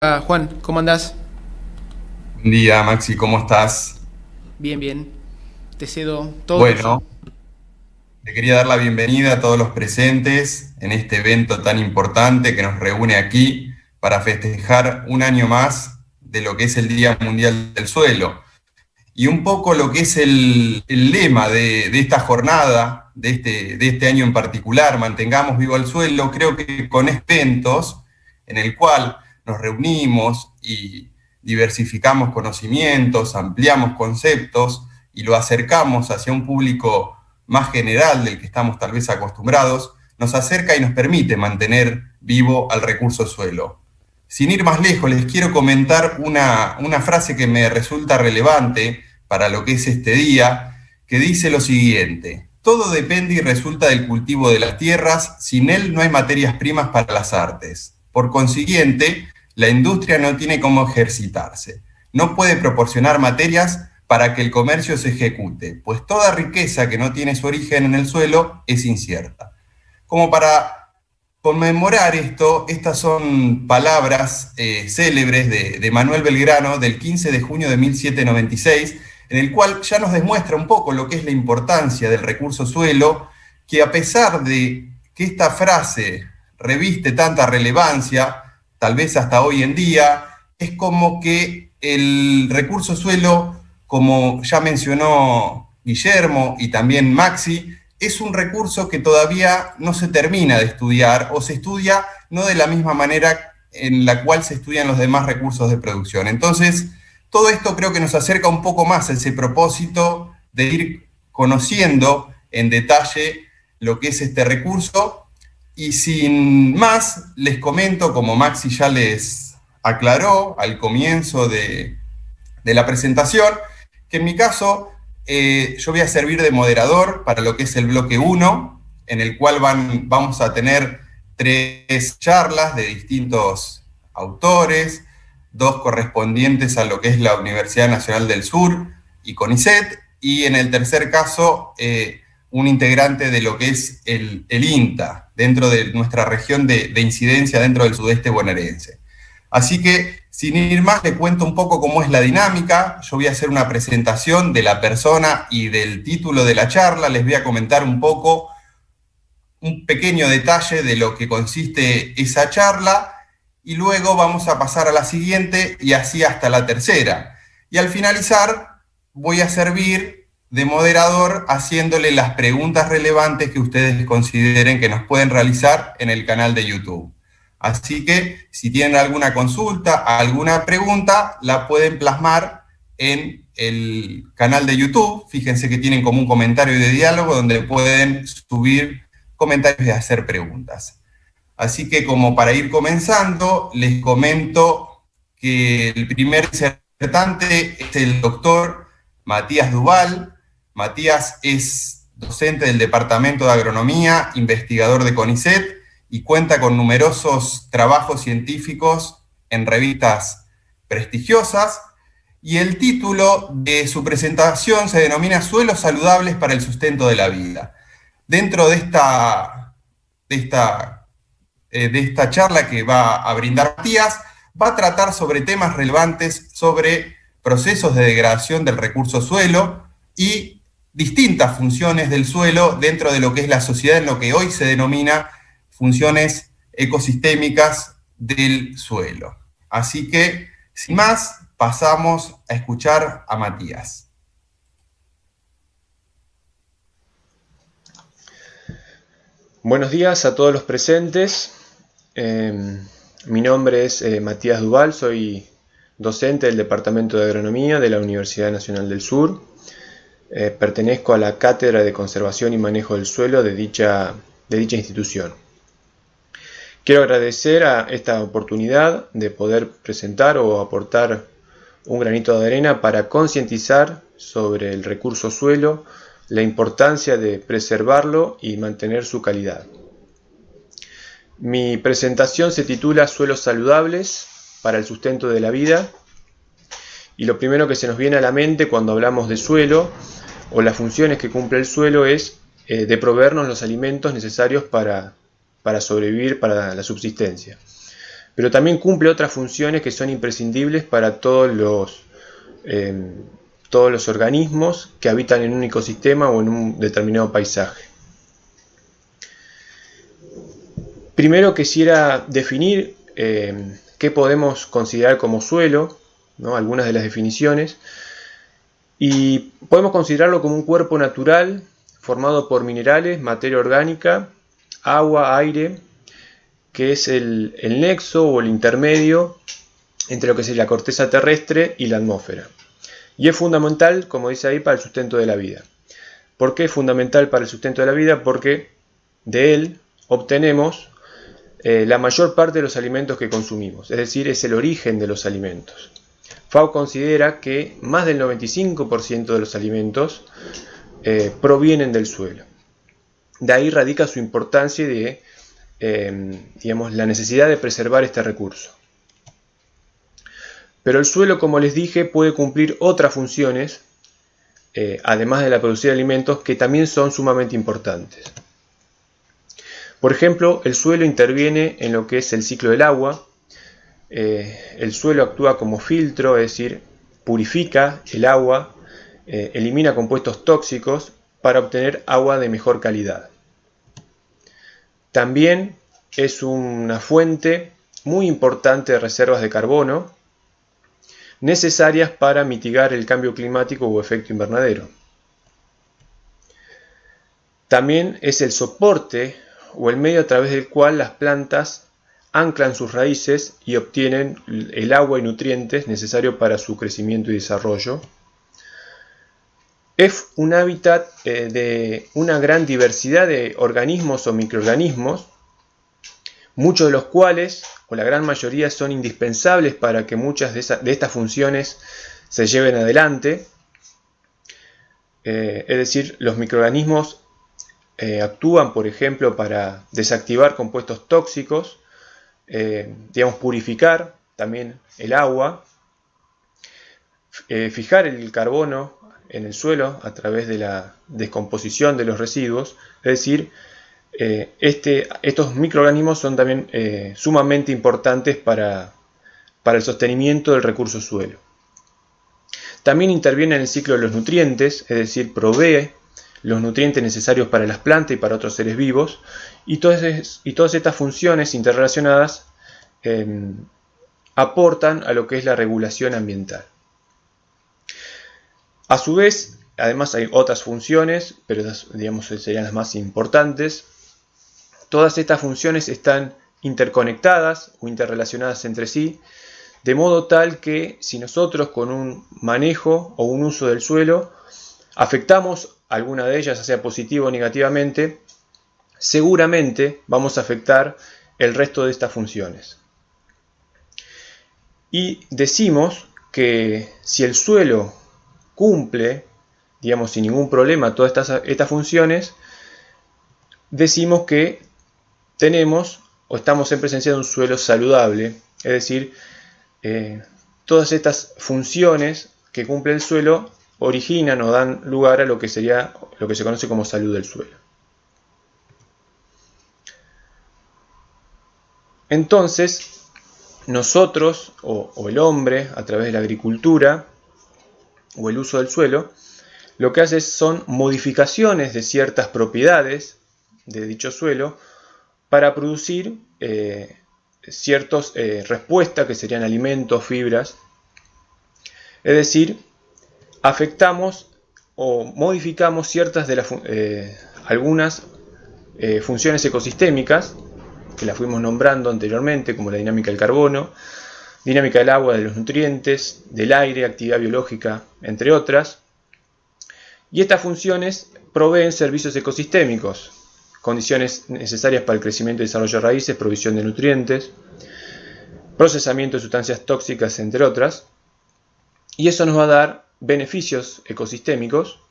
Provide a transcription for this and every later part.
Juan, ¿cómo andás? Buen día, Maxi, ¿cómo estás? Bien, bien. Te cedo todo tuyo. Bueno, te quería dar la bienvenida a todos los presentes en este evento tan importante que nos reúne aquí para festejar un año más de lo que es el Día Mundial del Suelo. Y un poco lo que es el lema de esta jornada, de este año en particular, mantengamos vivo el suelo, creo que con eventos en el cual nos reunimos y diversificamos conocimientos, ampliamos conceptos y lo acercamos hacia un público más general del que estamos tal vez acostumbrados, nos acerca y nos permite mantener vivo al recurso suelo. Sin ir más lejos, les quiero comentar una frase que me resulta relevante para lo que es este día, que dice lo siguiente: todo depende y resulta del cultivo de las tierras, sin él no hay materias primas para las artes. Por consiguiente, la industria no tiene cómo ejercitarse, no puede proporcionar materias para que el comercio se ejecute, pues toda riqueza que no tiene su origen en el suelo es incierta. Como para conmemorar esto, estas son palabras célebres de Manuel Belgrano del 15 de junio de 1796, en el cual ya nos demuestra un poco lo que es la importancia del recurso suelo, que a pesar de que esta frase reviste tanta relevancia, tal vez hasta hoy en día, es como que el recurso suelo, como ya mencionó Guillermo y también Maxi, es un recurso que todavía no se termina de estudiar o se estudia no de la misma manera en la cual se estudian los demás recursos de producción. Entonces, todo esto creo que nos acerca un poco más a ese propósito de ir conociendo en detalle lo que es este recurso. Y sin más, les comento, como Maxi ya les aclaró al comienzo de la presentación, que en mi caso yo voy a servir de moderador para lo que es el bloque 1, en el cual vamos a tener 3 charlas de distintos autores, 2 correspondientes a lo que es la Universidad Nacional del Sur y CONICET, y en el tercer caso un integrante de lo que es el INTA, dentro de nuestra región de incidencia dentro del sudeste bonaerense. Así que, sin ir más, le cuento un poco cómo es la dinámica. Yo voy a hacer una presentación de la persona y del título de la charla. Les voy a comentar un poco, un pequeño detalle de lo que consiste esa charla, y luego vamos a pasar a la siguiente y así hasta la tercera. Y al finalizar, voy a servir de moderador haciéndole las preguntas relevantes que ustedes consideren que nos pueden realizar en el canal de YouTube. Así que si tienen alguna consulta, alguna pregunta, la pueden plasmar en el canal de YouTube. Fíjense que tienen como un comentario de diálogo donde pueden subir comentarios y hacer preguntas. Así que, como para ir comenzando, les comento que el primer disertante es el doctor Matías Duval. Matías es docente del Departamento de Agronomía, investigador de CONICET, y cuenta con numerosos trabajos científicos en revistas prestigiosas, y el título de su presentación se denomina Suelos saludables para el sustento de la vida. Dentro de esta charla que va a brindar Matías, va a tratar sobre temas relevantes sobre procesos de degradación del recurso suelo y distintas funciones del suelo dentro de lo que es la sociedad, en lo que hoy se denomina funciones ecosistémicas del suelo. Así que, sin más, pasamos a escuchar a Matías. Buenos días a todos los presentes. Mi nombre es Matías Duval, soy docente del Departamento de Agronomía de la Universidad Nacional del Sur. Pertenezco a la Cátedra de Conservación y Manejo del Suelo de dicha institución. Quiero agradecer a esta oportunidad de poder presentar o aportar un granito de arena para concientizar sobre el recurso suelo, la importancia de preservarlo y mantener su calidad. Mi presentación se titula Suelos saludables para el sustento de la vida, y lo primero que se nos viene a la mente cuando hablamos de suelo o las funciones que cumple el suelo es de proveernos los alimentos necesarios para sobrevivir, para la subsistencia. pero también cumple otras funciones que son imprescindibles para todos los organismos que habitan en un ecosistema o en un determinado paisaje. Primero quisiera definir qué podemos considerar como suelo, ¿no? Algunas de las definiciones, y podemos considerarlo como un cuerpo natural formado por minerales, materia orgánica, agua, aire, que es el nexo o el intermedio entre lo que es la corteza terrestre y la atmósfera. Y es fundamental, como dice ahí, para el sustento de la vida. ¿Por qué es fundamental para el sustento de la vida? Porque de él obtenemos la mayor parte de los alimentos que consumimos, es decir, es el origen de los alimentos. FAO considera que más del 95% de los alimentos provienen del suelo. De ahí radica su importancia y la necesidad de preservar este recurso. Pero el suelo, como les dije, puede cumplir otras funciones, además de la producir alimentos, que también son sumamente importantes. Por ejemplo, el suelo interviene en lo que es el ciclo del agua. El suelo actúa como filtro, es decir, purifica el agua, elimina compuestos tóxicos para obtener agua de mejor calidad. También es una fuente muy importante de reservas de carbono necesarias para mitigar el cambio climático o efecto invernadero. También es el soporte o el medio a través del cual las plantas anclan sus raíces y obtienen el agua y nutrientes necesarios para su crecimiento y desarrollo. Es un hábitat de una gran diversidad de organismos o microorganismos, muchos de los cuales, o la gran mayoría, son indispensables para que muchas de estas funciones se lleven adelante. Es decir, los microorganismos actúan, por ejemplo, para desactivar compuestos tóxicos, purificar también el agua, fijar el carbono en el suelo a través de la descomposición de los residuos. Es decir, estos microorganismos son también sumamente importantes para el sostenimiento del recurso suelo. También interviene en el ciclo de los nutrientes, es decir, provee los nutrientes necesarios para las plantas y para otros seres vivos, y todas estas funciones interrelacionadas aportan a lo que es la regulación ambiental. A su vez, además hay otras funciones, pero serían las más importantes. Todas estas funciones están interconectadas o interrelacionadas entre sí, de modo tal que si nosotros con un manejo o un uso del suelo afectamos alguna de ellas, ya sea positivo o negativamente, seguramente vamos a afectar el resto de estas funciones. Y decimos que si el suelo cumple, sin ningún problema, todas estas funciones, decimos que tenemos o estamos en presencia de un suelo saludable, es decir, todas estas funciones que cumple el suelo originan o dan lugar a lo que se conoce como salud del suelo. Entonces, nosotros o el hombre, a través de la agricultura o el uso del suelo, lo que hace son modificaciones de ciertas propiedades de dicho suelo para producir ciertas respuestas que serían alimentos, fibras. Es decir, afectamos o modificamos ciertas de algunas funciones ecosistémicas que las fuimos nombrando anteriormente, como la dinámica del carbono, dinámica del agua, de los nutrientes, del aire, actividad biológica, entre otras. Y estas funciones proveen servicios ecosistémicos, condiciones necesarias para el crecimiento y desarrollo de raíces, provisión de nutrientes, procesamiento de sustancias tóxicas, entre otras. Y eso nos va a dar beneficios ecosistémicos,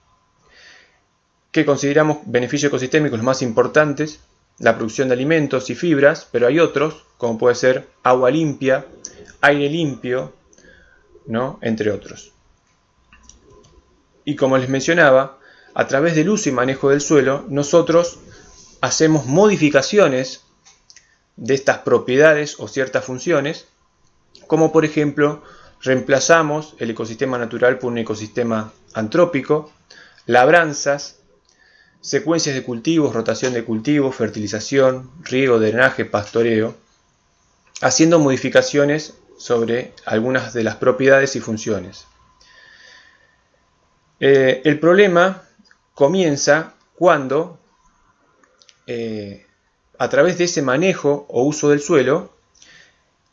que consideramos beneficios ecosistémicos los más importantes: la producción de alimentos y fibras, pero hay otros, como puede ser agua limpia, aire limpio, ¿no?, entre otros. Y como les mencionaba, a través del uso y manejo del suelo, nosotros hacemos modificaciones de estas propiedades o ciertas funciones, como por ejemplo reemplazamos el ecosistema natural por un ecosistema antrópico, labranzas, secuencias de cultivos, rotación de cultivos, fertilización, riego, drenaje, pastoreo, haciendo modificaciones sobre algunas de las propiedades y funciones. El problema comienza cuando, a través de ese manejo o uso del suelo,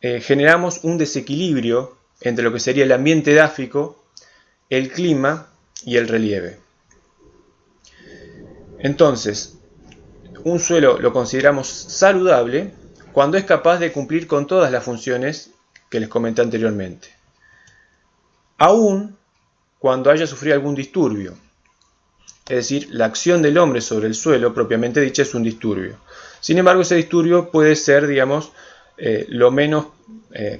generamos un desequilibrio entre lo que sería el ambiente edáfico, el clima y el relieve. Entonces, un suelo lo consideramos saludable cuando es capaz de cumplir con todas las funciones que les comenté anteriormente, aún cuando haya sufrido algún disturbio. Es decir, la acción del hombre sobre el suelo propiamente dicha es un disturbio. Sin embargo, ese disturbio puede ser, digamos, lo menos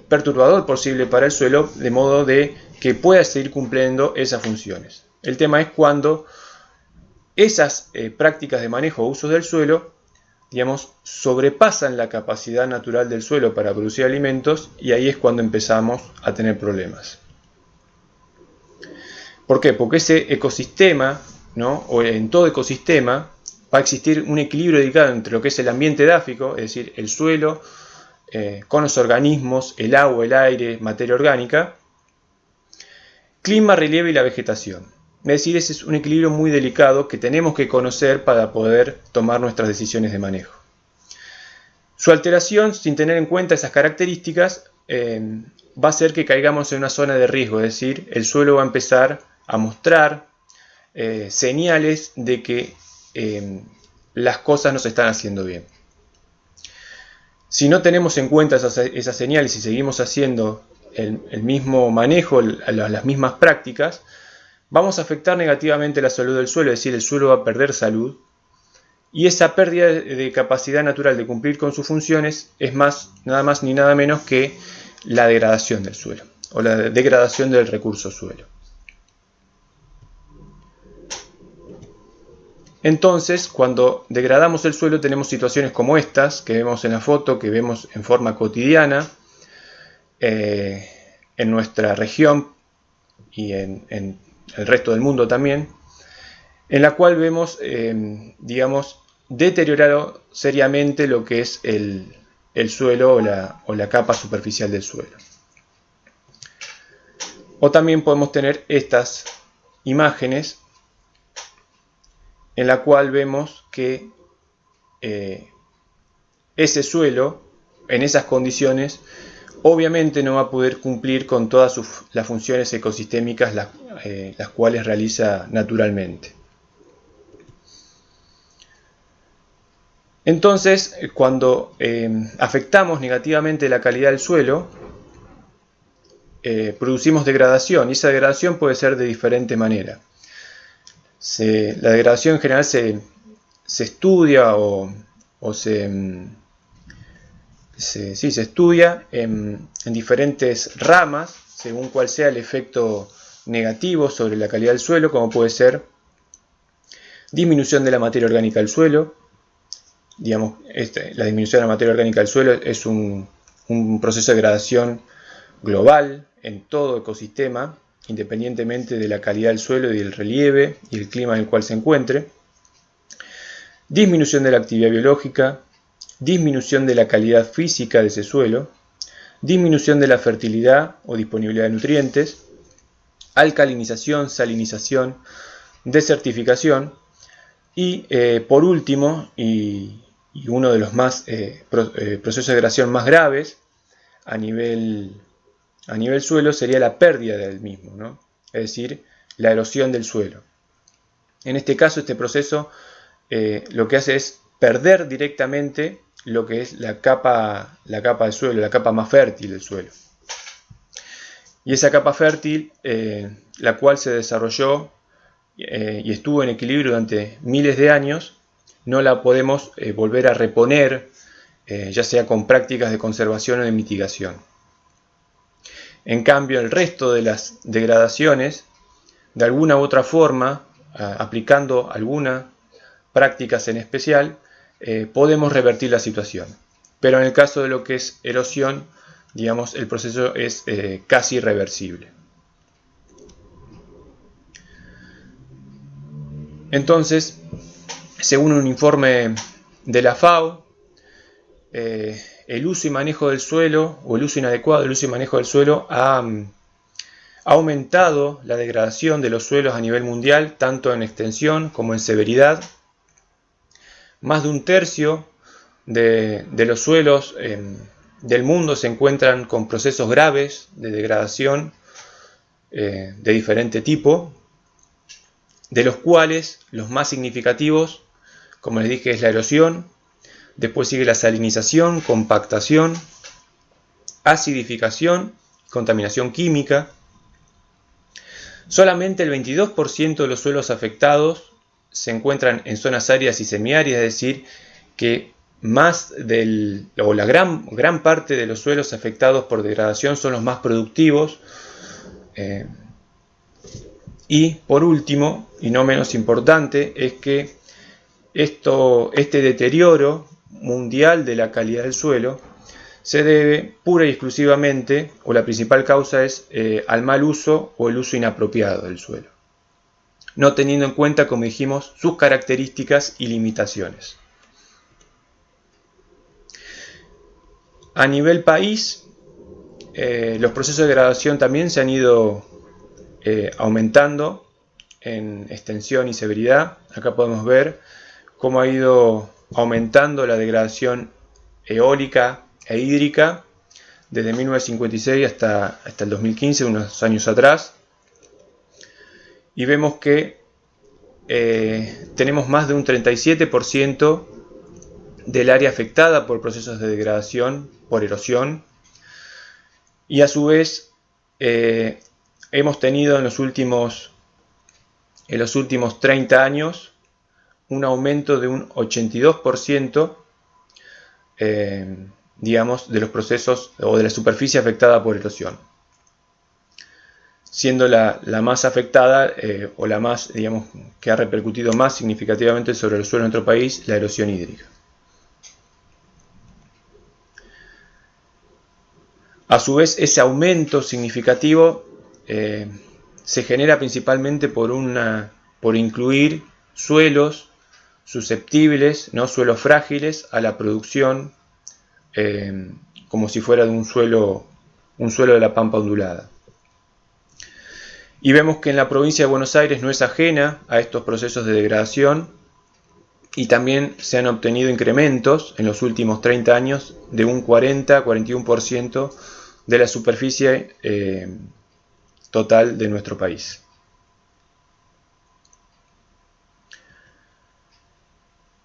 perturbador posible para el suelo, de modo de que pueda seguir cumpliendo esas funciones. El tema es cuando esas prácticas de manejo o uso del suelo, digamos, sobrepasan la capacidad natural del suelo para producir alimentos, y ahí es cuando empezamos a tener problemas. ¿Por qué? Porque ese ecosistema, ¿no? O en todo ecosistema va a existir un equilibrio delicado entre lo que es el ambiente edáfico, es decir, el suelo, con los organismos, el agua, el aire, materia orgánica, clima, relieve y la vegetación. Es decir, ese es un equilibrio muy delicado que tenemos que conocer para poder tomar nuestras decisiones de manejo. Su alteración, sin tener en cuenta esas características, va a hacer que caigamos en una zona de riesgo, es decir, el suelo va a empezar a mostrar señales de que las cosas no se están haciendo bien. Si no tenemos en cuenta esas señales y seguimos haciendo el mismo manejo, las mismas prácticas, vamos a afectar negativamente la salud del suelo, es decir, el suelo va a perder salud, y esa pérdida de capacidad natural de cumplir con sus funciones es nada más ni nada menos que la degradación del suelo, o la degradación del recurso suelo. Entonces, cuando degradamos el suelo tenemos situaciones como estas, que vemos en la foto, que vemos en forma cotidiana, en nuestra región y en el resto del mundo también, en la cual vemos, digamos, deteriorado seriamente lo que es el suelo o la capa superficial del suelo. O también podemos tener estas imágenes en la cual vemos que ese suelo, en esas condiciones, obviamente no va a poder cumplir con todas las funciones ecosistémicas las cuales realiza naturalmente. Entonces, cuando afectamos negativamente la calidad del suelo, producimos degradación, y esa degradación puede ser de diferente manera. La degradación en general se estudia se estudia en diferentes ramas, según cuál sea el efecto negativo sobre la calidad del suelo, como puede ser disminución de la materia orgánica del suelo. Digamos, la disminución de la materia orgánica del suelo es un proceso de degradación global en todo ecosistema, independientemente de la calidad del suelo y del relieve y el clima en el cual se encuentre. Disminución de la actividad biológica, disminución de la calidad física de ese suelo, disminución de la fertilidad o disponibilidad de nutrientes, alcalinización, salinización, desertificación y, por último, y uno de los procesos de degradación más graves a nivel suelo sería la pérdida del mismo, ¿no? Es decir, la erosión del suelo. En este caso, este proceso lo que hace es perder directamente lo que es la capa del suelo, la capa más fértil del suelo. Y esa capa fértil, la cual se desarrolló y estuvo en equilibrio durante miles de años, no la podemos volver a reponer, ya sea con prácticas de conservación o de mitigación. En cambio, el resto de las degradaciones, de alguna u otra forma, aplicando algunas prácticas en especial, podemos revertir la situación. pero en el caso de lo que es erosión, digamos, el proceso es casi irreversible. Entonces, según un informe de la FAO, el uso y manejo del suelo, o el uso inadecuado del uso y manejo del suelo, ha aumentado la degradación de los suelos a nivel mundial, tanto en extensión como en severidad. Más de un tercio de los suelos del mundo se encuentran con procesos graves de degradación de diferente tipo, de los cuales los más significativos, como les dije, es la erosión, después sigue la salinización, compactación, acidificación, contaminación química. Solamente el 22% de los suelos afectados se encuentran en zonas áridas y semiáridas, es decir, que la gran parte de los suelos afectados por degradación son los más productivos. Y por último, y no menos importante, es que este deterioro mundial de la calidad del suelo se debe pura y exclusivamente, o la principal causa es al mal uso o el uso inapropiado del suelo, no teniendo en cuenta, como dijimos, sus características y limitaciones. A nivel país, los procesos de degradación también se han ido aumentando en extensión y severidad. Acá podemos ver cómo ha ido aumentando la degradación eólica e hídrica desde 1956 hasta el 2015, unos años atrás. Y vemos que tenemos más de un 37% del área afectada por procesos de degradación por erosión, y a su vez hemos tenido en los últimos 30 años un aumento de un 82% digamos, de los procesos o de la superficie afectada por erosión, siendo la más afectada o la más, digamos, que ha repercutido más significativamente sobre el suelo de nuestro país, la erosión hídrica. A su vez, ese aumento significativo se genera principalmente por incluir suelos susceptibles, ¿no? Suelos frágiles a la producción, como si fuera de un suelo de la pampa ondulada. Y vemos que en la provincia de Buenos Aires no es ajena a estos procesos de degradación, y también se han obtenido incrementos en los últimos 30 años de un 40-41% de la superficie total de nuestro país.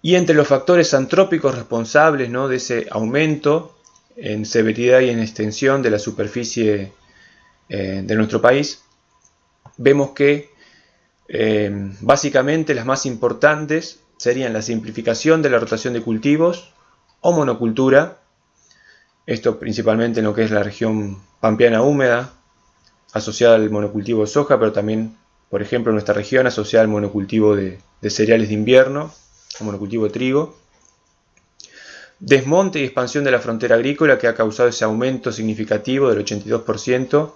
Y entre los factores antrópicos responsables, ¿no?, de ese aumento en severidad y en extensión de la superficie de nuestro país, vemos que básicamente las más importantes serían la simplificación de la rotación de cultivos o monocultura, esto principalmente en lo que es la región pampeana húmeda, asociada al monocultivo de soja, pero también, por ejemplo, en nuestra región asociada al monocultivo de cereales de invierno, o monocultivo de trigo. Desmonte y expansión de la frontera agrícola, que ha causado ese aumento significativo del 82%,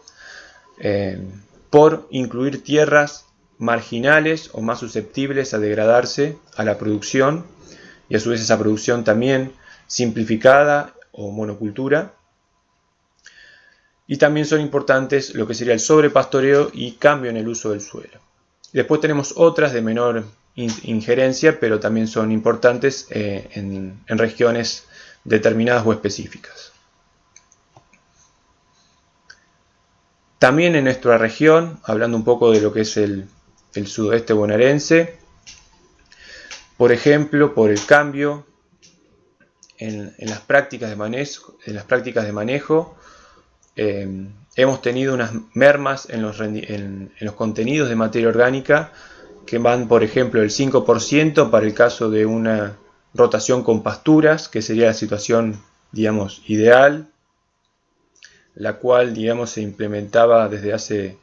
por incluir tierras marginales o más susceptibles a degradarse a la producción, y a su vez esa producción también simplificada o monocultura. Y también son importantes lo que sería el sobrepastoreo y cambio en el uso del suelo. Después tenemos otras de menor injerencia, pero también son importantes en regiones determinadas o específicas. También en nuestra región, hablando un poco de lo que es el sudoeste bonaerense, por ejemplo, por el cambio en las prácticas de manejo, hemos tenido unas mermas en los contenidos de materia orgánica que van, por ejemplo, el 5% para el caso de una rotación con pasturas, que sería la situación, digamos, ideal, la cual, digamos, se implementaba desde hace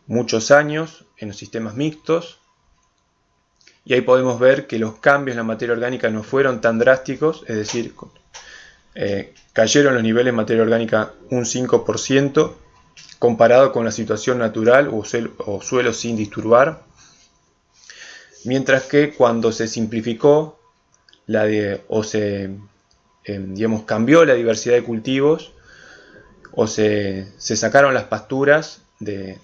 muchos años en los sistemas mixtos. Y ahí podemos ver que los cambios en la materia orgánica no fueron tan drásticos, es decir, cayeron los niveles de materia orgánica un 5% comparado con la situación natural o suelo sin disturbar, mientras que cuando se simplificó cambió la diversidad de cultivos o se sacaron las pasturas de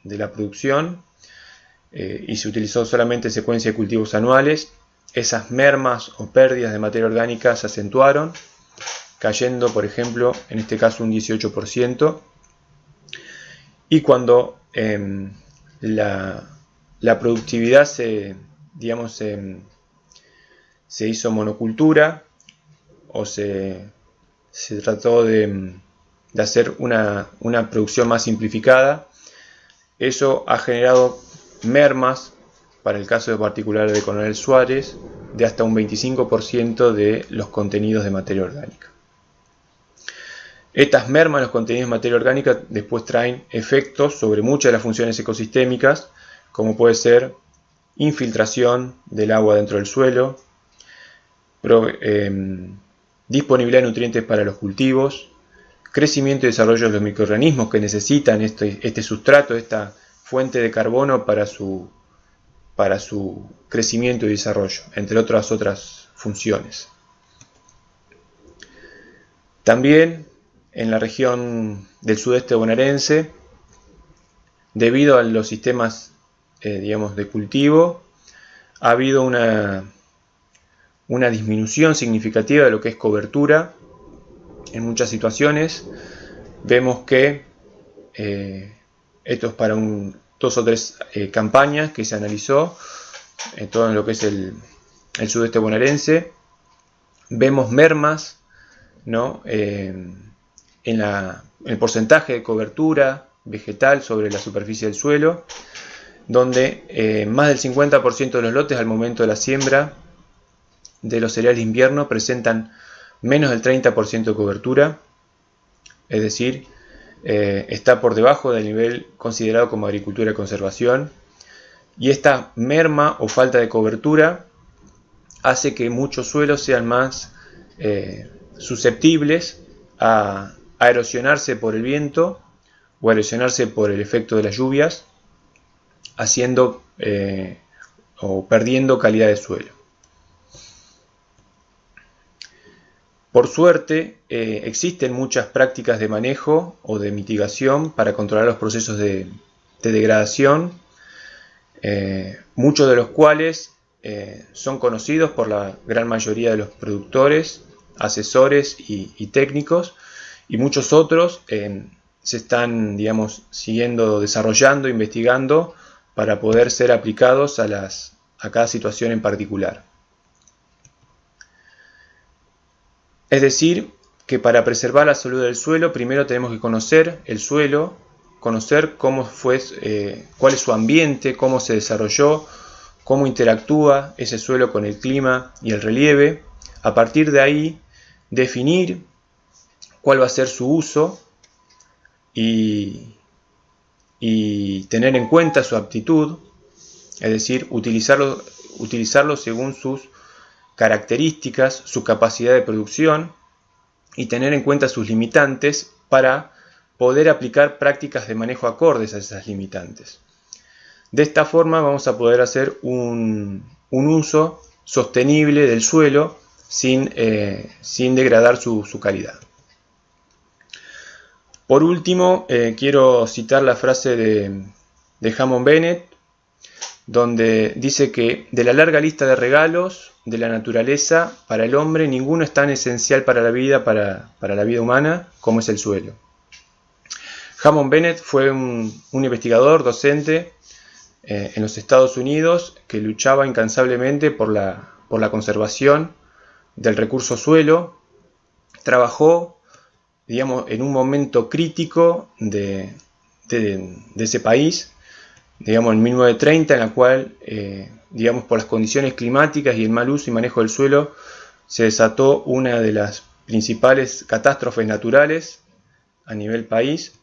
la producción y se utilizó solamente secuencia de cultivos anuales, esas mermas o pérdidas de materia orgánica se acentuaron, cayendo, por ejemplo, en este caso un 18%, y cuando la productividad se hizo monocultura o se trató de hacer una producción más simplificada, eso ha generado mermas, para el caso particular de Coronel Suárez, de hasta un 25% de los contenidos de materia orgánica. Estas mermas en los contenidos de materia orgánica después traen efectos sobre muchas de las funciones ecosistémicas, como puede ser infiltración del agua dentro del suelo, disponibilidad de nutrientes para los cultivos, crecimiento y desarrollo de los microorganismos que necesitan este sustrato, esta fuente de carbono para su crecimiento y desarrollo, entre otras funciones. También en la región del sudeste bonaerense, debido a los sistemas de cultivo, ha habido una disminución significativa de lo que es cobertura. En muchas situaciones vemos que esto es para 2 o 3 campañas que se analizó en todo lo que es el sudeste bonaerense. Vemos mermas, ¿no?, en el porcentaje de cobertura vegetal sobre la superficie del suelo, donde más del 50% de los lotes al momento de la siembra de los cereales de invierno presentan menos del 30% de cobertura, es decir, está por debajo del nivel considerado como agricultura de conservación, y esta merma o falta de cobertura hace que muchos suelos sean más susceptibles a erosionarse por el viento o a erosionarse por el efecto de las lluvias, haciendo o perdiendo calidad de suelo. Por suerte, existen muchas prácticas de manejo o de mitigación para controlar los procesos de degradación, muchos de los cuales son conocidos por la gran mayoría de los productores, asesores y técnicos, y muchos otros se están, siguiendo desarrollando, investigando para poder ser aplicados a cada situación en particular. Es decir, que para preservar la salud del suelo, primero tenemos que conocer el suelo, conocer cómo cuál es su ambiente, cómo se desarrolló, cómo interactúa ese suelo con el clima y el relieve. A partir de ahí, definir cuál va a ser su uso y tener en cuenta su aptitud, es decir, utilizarlo según sus características, su capacidad de producción, y tener en cuenta sus limitantes para poder aplicar prácticas de manejo acordes a esas limitantes. De esta forma vamos a poder hacer un uso sostenible del suelo sin degradar su calidad. Por último, quiero citar la frase de Hammond Bennett, donde dice que de la larga lista de regalos de la naturaleza para el hombre, ninguno es tan esencial para la vida humana como es el suelo. Hammond Bennett fue un investigador, docente en los Estados Unidos, que luchaba incansablemente por la conservación del recurso suelo. Trabajó, en un momento crítico de ese país, en 1930, en la cual, por las condiciones climáticas y el mal uso y manejo del suelo, se desató una de las principales catástrofes naturales a nivel país,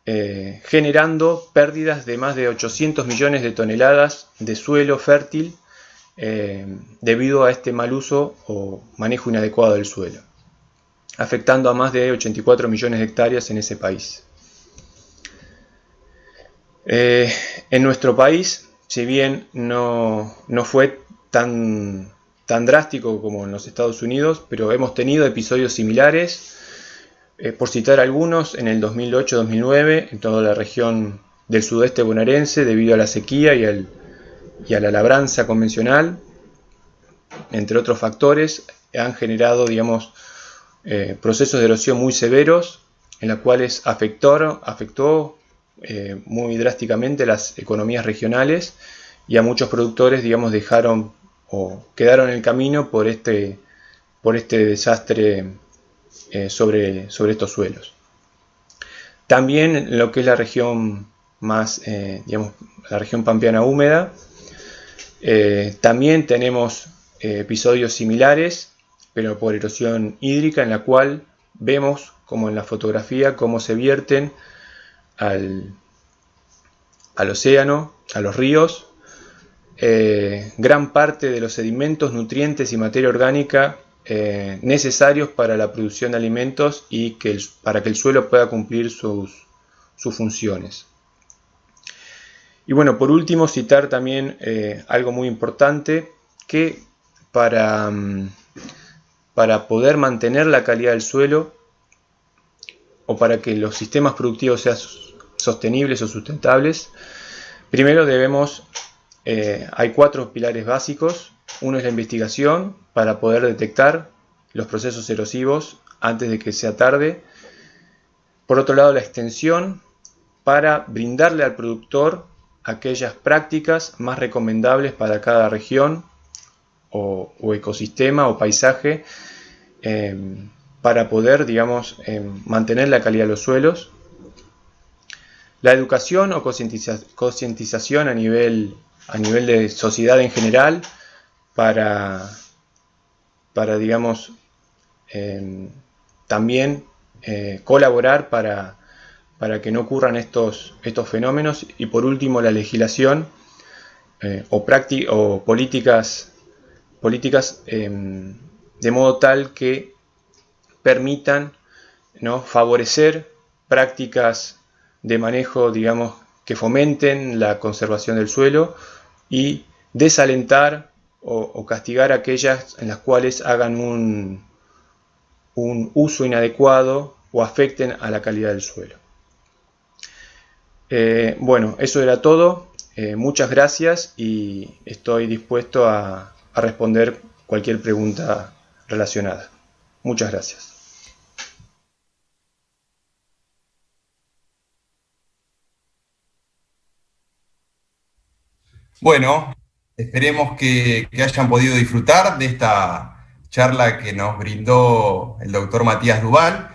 generando pérdidas de más de 800 millones de toneladas de suelo fértil debido a este mal uso o manejo inadecuado del suelo, afectando a más de 84 millones de hectáreas en ese país. En nuestro país, si bien no fue tan drástico como en los Estados Unidos, pero hemos tenido episodios similares, por citar algunos, en el 2008-2009, en toda la región del sudeste bonaerense, debido a la sequía y a la labranza convencional, entre otros factores, han generado, digamos, procesos de erosión muy severos, en los cuales afectó muy drásticamente las economías regionales, y a muchos productores, digamos, dejaron o quedaron en el camino por este desastre sobre estos suelos. También en lo que es la región más, digamos, la región pampeana húmeda, también tenemos episodios similares, pero por erosión hídrica, en la cual vemos, como en la fotografía, cómo se vierten al océano, a los ríos, gran parte de los sedimentos, nutrientes y materia orgánica necesarios para la producción de alimentos y para que el suelo pueda cumplir sus funciones. Y bueno, por último, citar también algo muy importante, que para poder mantener la calidad del suelo, o para que los sistemas productivos sean sostenibles o sustentables, primero hay 4 pilares básicos. Uno es la investigación, para poder detectar los procesos erosivos antes de que sea tarde. Por otro lado, la extensión, para brindarle al productor aquellas prácticas más recomendables para cada región o ecosistema o paisaje, para poder, digamos, mantener la calidad de los suelos. La educación o concientización a nivel de sociedad en general, para digamos, también colaborar para que no ocurran estos fenómenos. Y por último, la legislación o políticas de modo tal que permitan, ¿no?, favorecer prácticas de manejo, digamos, que fomenten la conservación del suelo, y desalentar o castigar aquellas en las cuales hagan un uso inadecuado o afecten a la calidad del suelo. Bueno, eso era todo. Muchas gracias, y estoy dispuesto a responder cualquier pregunta relacionada. Muchas gracias. Bueno, esperemos que hayan podido disfrutar de esta charla que nos brindó el doctor Matías Duval.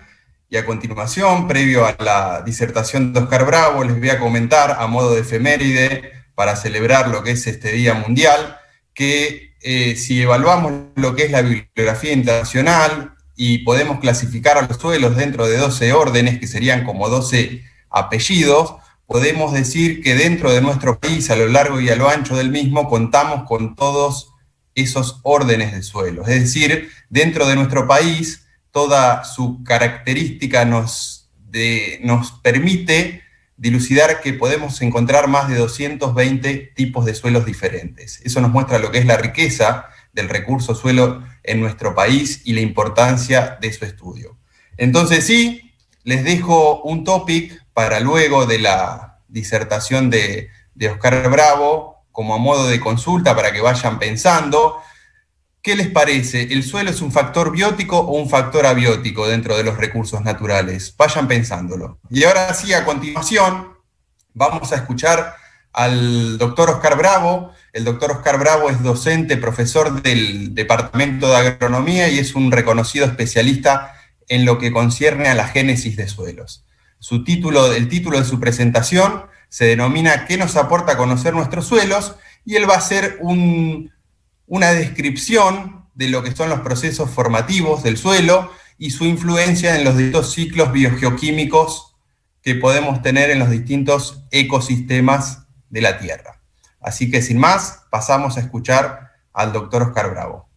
Y a continuación, previo a la disertación de Oscar Bravo, les voy a comentar, a modo de efeméride, para celebrar lo que es este Día Mundial, que si evaluamos lo que es la bibliografía internacional y podemos clasificar a los suelos dentro de 12 órdenes, que serían como 12 apellidos, podemos decir que dentro de nuestro país, a lo largo y a lo ancho del mismo, contamos con todos esos órdenes de suelos. Es decir, dentro de nuestro país, toda su característica nos permite dilucidar que podemos encontrar más de 220 tipos de suelos diferentes. Eso nos muestra lo que es la riqueza del recurso suelo en nuestro país y la importancia de su estudio. Entonces sí, les dejo un topic para luego de la disertación de Oscar Bravo, como a modo de consulta para que vayan pensando. ¿Qué les parece? ¿El suelo es un factor biótico o un factor abiótico dentro de los recursos naturales? Vayan pensándolo. Y ahora sí, a continuación, vamos a escuchar al doctor Oscar Bravo. El doctor Oscar Bravo es docente, profesor del Departamento de Agronomía y es un reconocido especialista en lo que concierne a la génesis de suelos. El título de su presentación se denomina ¿Qué nos aporta conocer nuestros suelos? Y él va a hacer una descripción de lo que son los procesos formativos del suelo y su influencia en los distintos ciclos biogeoquímicos que podemos tener en los distintos ecosistemas de la Tierra. Así que sin más, pasamos a escuchar al doctor Oscar Bravo.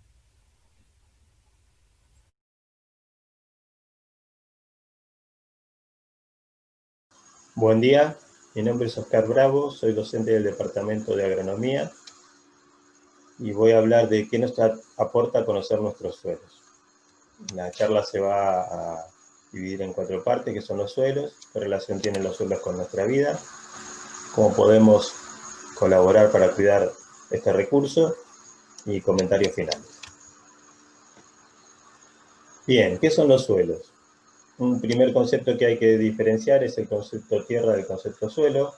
Buen día, mi nombre es Oscar Bravo, soy docente del Departamento de Agronomía y voy a hablar de qué nos aporta conocer nuestros suelos. La charla se va a dividir en 4 partes, que son los suelos, qué relación tienen los suelos con nuestra vida, cómo podemos colaborar para cuidar este recurso y comentarios finales. Bien, ¿qué son los suelos? Un primer concepto que hay que diferenciar es el concepto tierra del concepto suelo.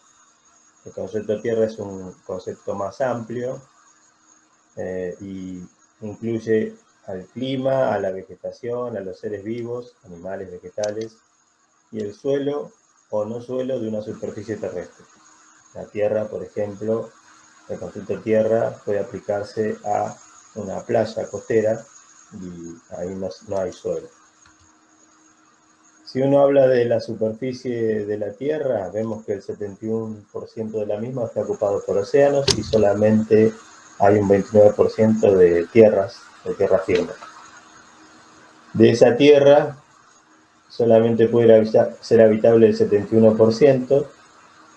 El concepto tierra es un concepto más amplio y incluye al clima, a la vegetación, a los seres vivos, animales, vegetales, y el suelo o no suelo de una superficie terrestre. La tierra, por ejemplo, el concepto tierra puede aplicarse a una playa costera y ahí no hay suelo. Si uno habla de la superficie de la Tierra, vemos que el 71% de la misma está ocupado por océanos y solamente hay un 29% de tierra firme. De esa tierra, solamente puede ser habitable el 71%,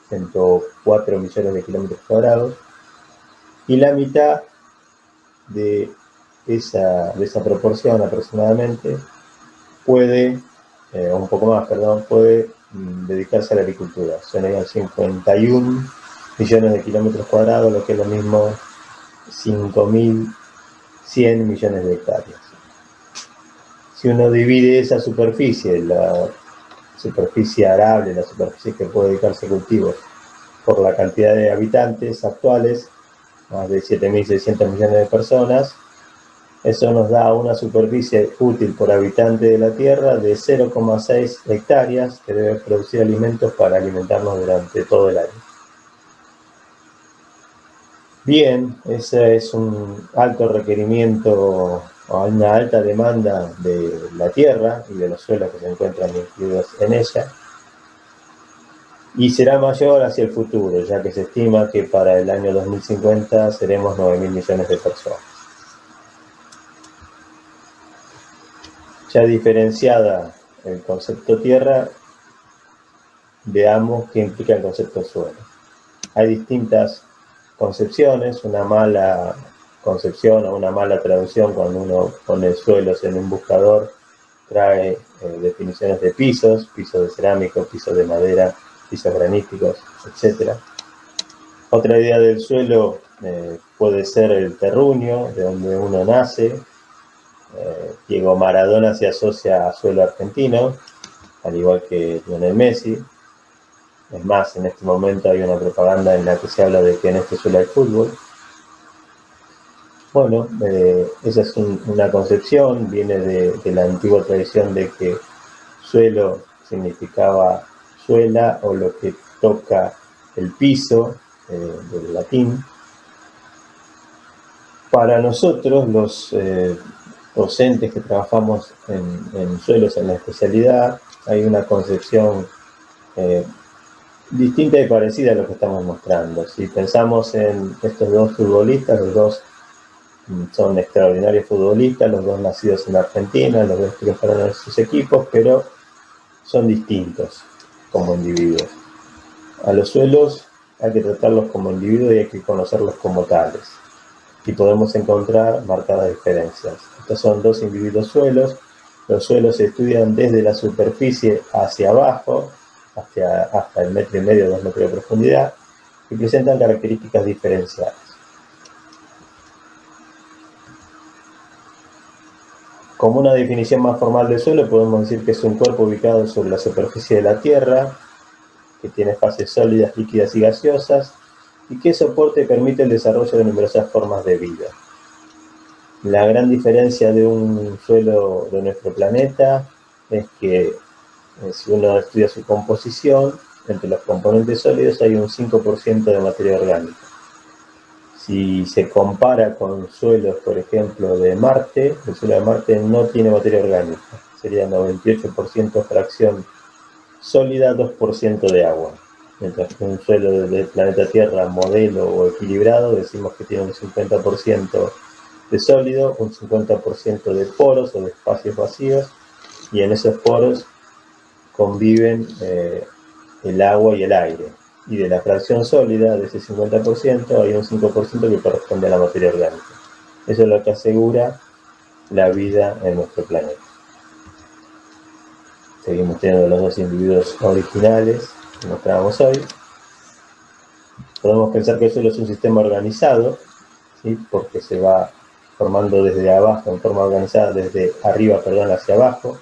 104 millones de kilómetros cuadrados, y la mitad de esa proporción aproximadamente puede un poco más, puede dedicarse a la agricultura. Son 51 millones de kilómetros cuadrados, lo que es lo mismo 5.100 millones de hectáreas. Si uno divide esa superficie, la superficie arable, la superficie que puede dedicarse a cultivos, por la cantidad de habitantes actuales, más de 7.600 millones de personas, eso nos da una superficie útil por habitante de la Tierra de 0,6 hectáreas que debe producir alimentos para alimentarnos durante todo el año. Bien, ese es un alto requerimiento o una alta demanda de la Tierra y de los suelos que se encuentran incluidos en ella. Y será mayor hacia el futuro, ya que se estima que para el año 2050 seremos 9.000 millones de personas. Ya diferenciada el concepto tierra, veamos qué implica el concepto suelo. Hay distintas concepciones, una mala concepción o una mala traducción cuando uno pone suelos en un buscador, trae definiciones de pisos de cerámica, pisos de madera, pisos graníticos, etc. Otra idea del suelo puede ser el terruño, de donde uno nace. Diego Maradona se asocia a suelo argentino, al igual que Lionel Messi. Es más, en este momento hay una propaganda en la que se habla de que en este suelo hay fútbol. Bueno, esa es una concepción, viene de la antigua tradición de que suelo significaba suela o lo que toca el piso, del latín. Para nosotros, los docentes que trabajamos en suelos en la especialidad, hay una concepción distinta y parecida a lo que estamos mostrando. Si pensamos en estos dos futbolistas, los dos son extraordinarios futbolistas, los dos nacidos en Argentina, los dos triunfaron en sus equipos, pero son distintos como individuos. A los suelos hay que tratarlos como individuos y hay que conocerlos como tales. Y podemos encontrar marcadas diferencias. Estos son dos individuos suelos. Los suelos se estudian desde la superficie hacia abajo, hasta el 1,5 metros, 2 metros de profundidad, y presentan características diferenciadas. Como una definición más formal de suelo, podemos decir que es un cuerpo ubicado sobre la superficie de la Tierra, que tiene fases sólidas, líquidas y gaseosas, y que soporta y permite el desarrollo de numerosas formas de vida. La gran diferencia de un suelo de nuestro planeta es que si uno estudia su composición, entre los componentes sólidos hay un 5% de materia orgánica. Si se compara con suelos, por ejemplo, de Marte, el suelo de Marte no tiene materia orgánica. Sería 98% fracción sólida, 2% de agua. Mientras que un suelo del planeta Tierra modelo o equilibrado, decimos que tiene un 50% de sólido, un 50% de poros o de espacios vacíos, y en esos poros conviven el agua y el aire. Y de la fracción sólida, de ese 50%, hay un 5% que corresponde a la materia orgánica. Eso es lo que asegura la vida en nuestro planeta. Seguimos teniendo los dos individuos originales que mostrábamos hoy. Podemos pensar que el suelo es un sistema organizado, ¿sí? Porque se va formando desde abajo, en forma organizada, desde arriba, hacia abajo.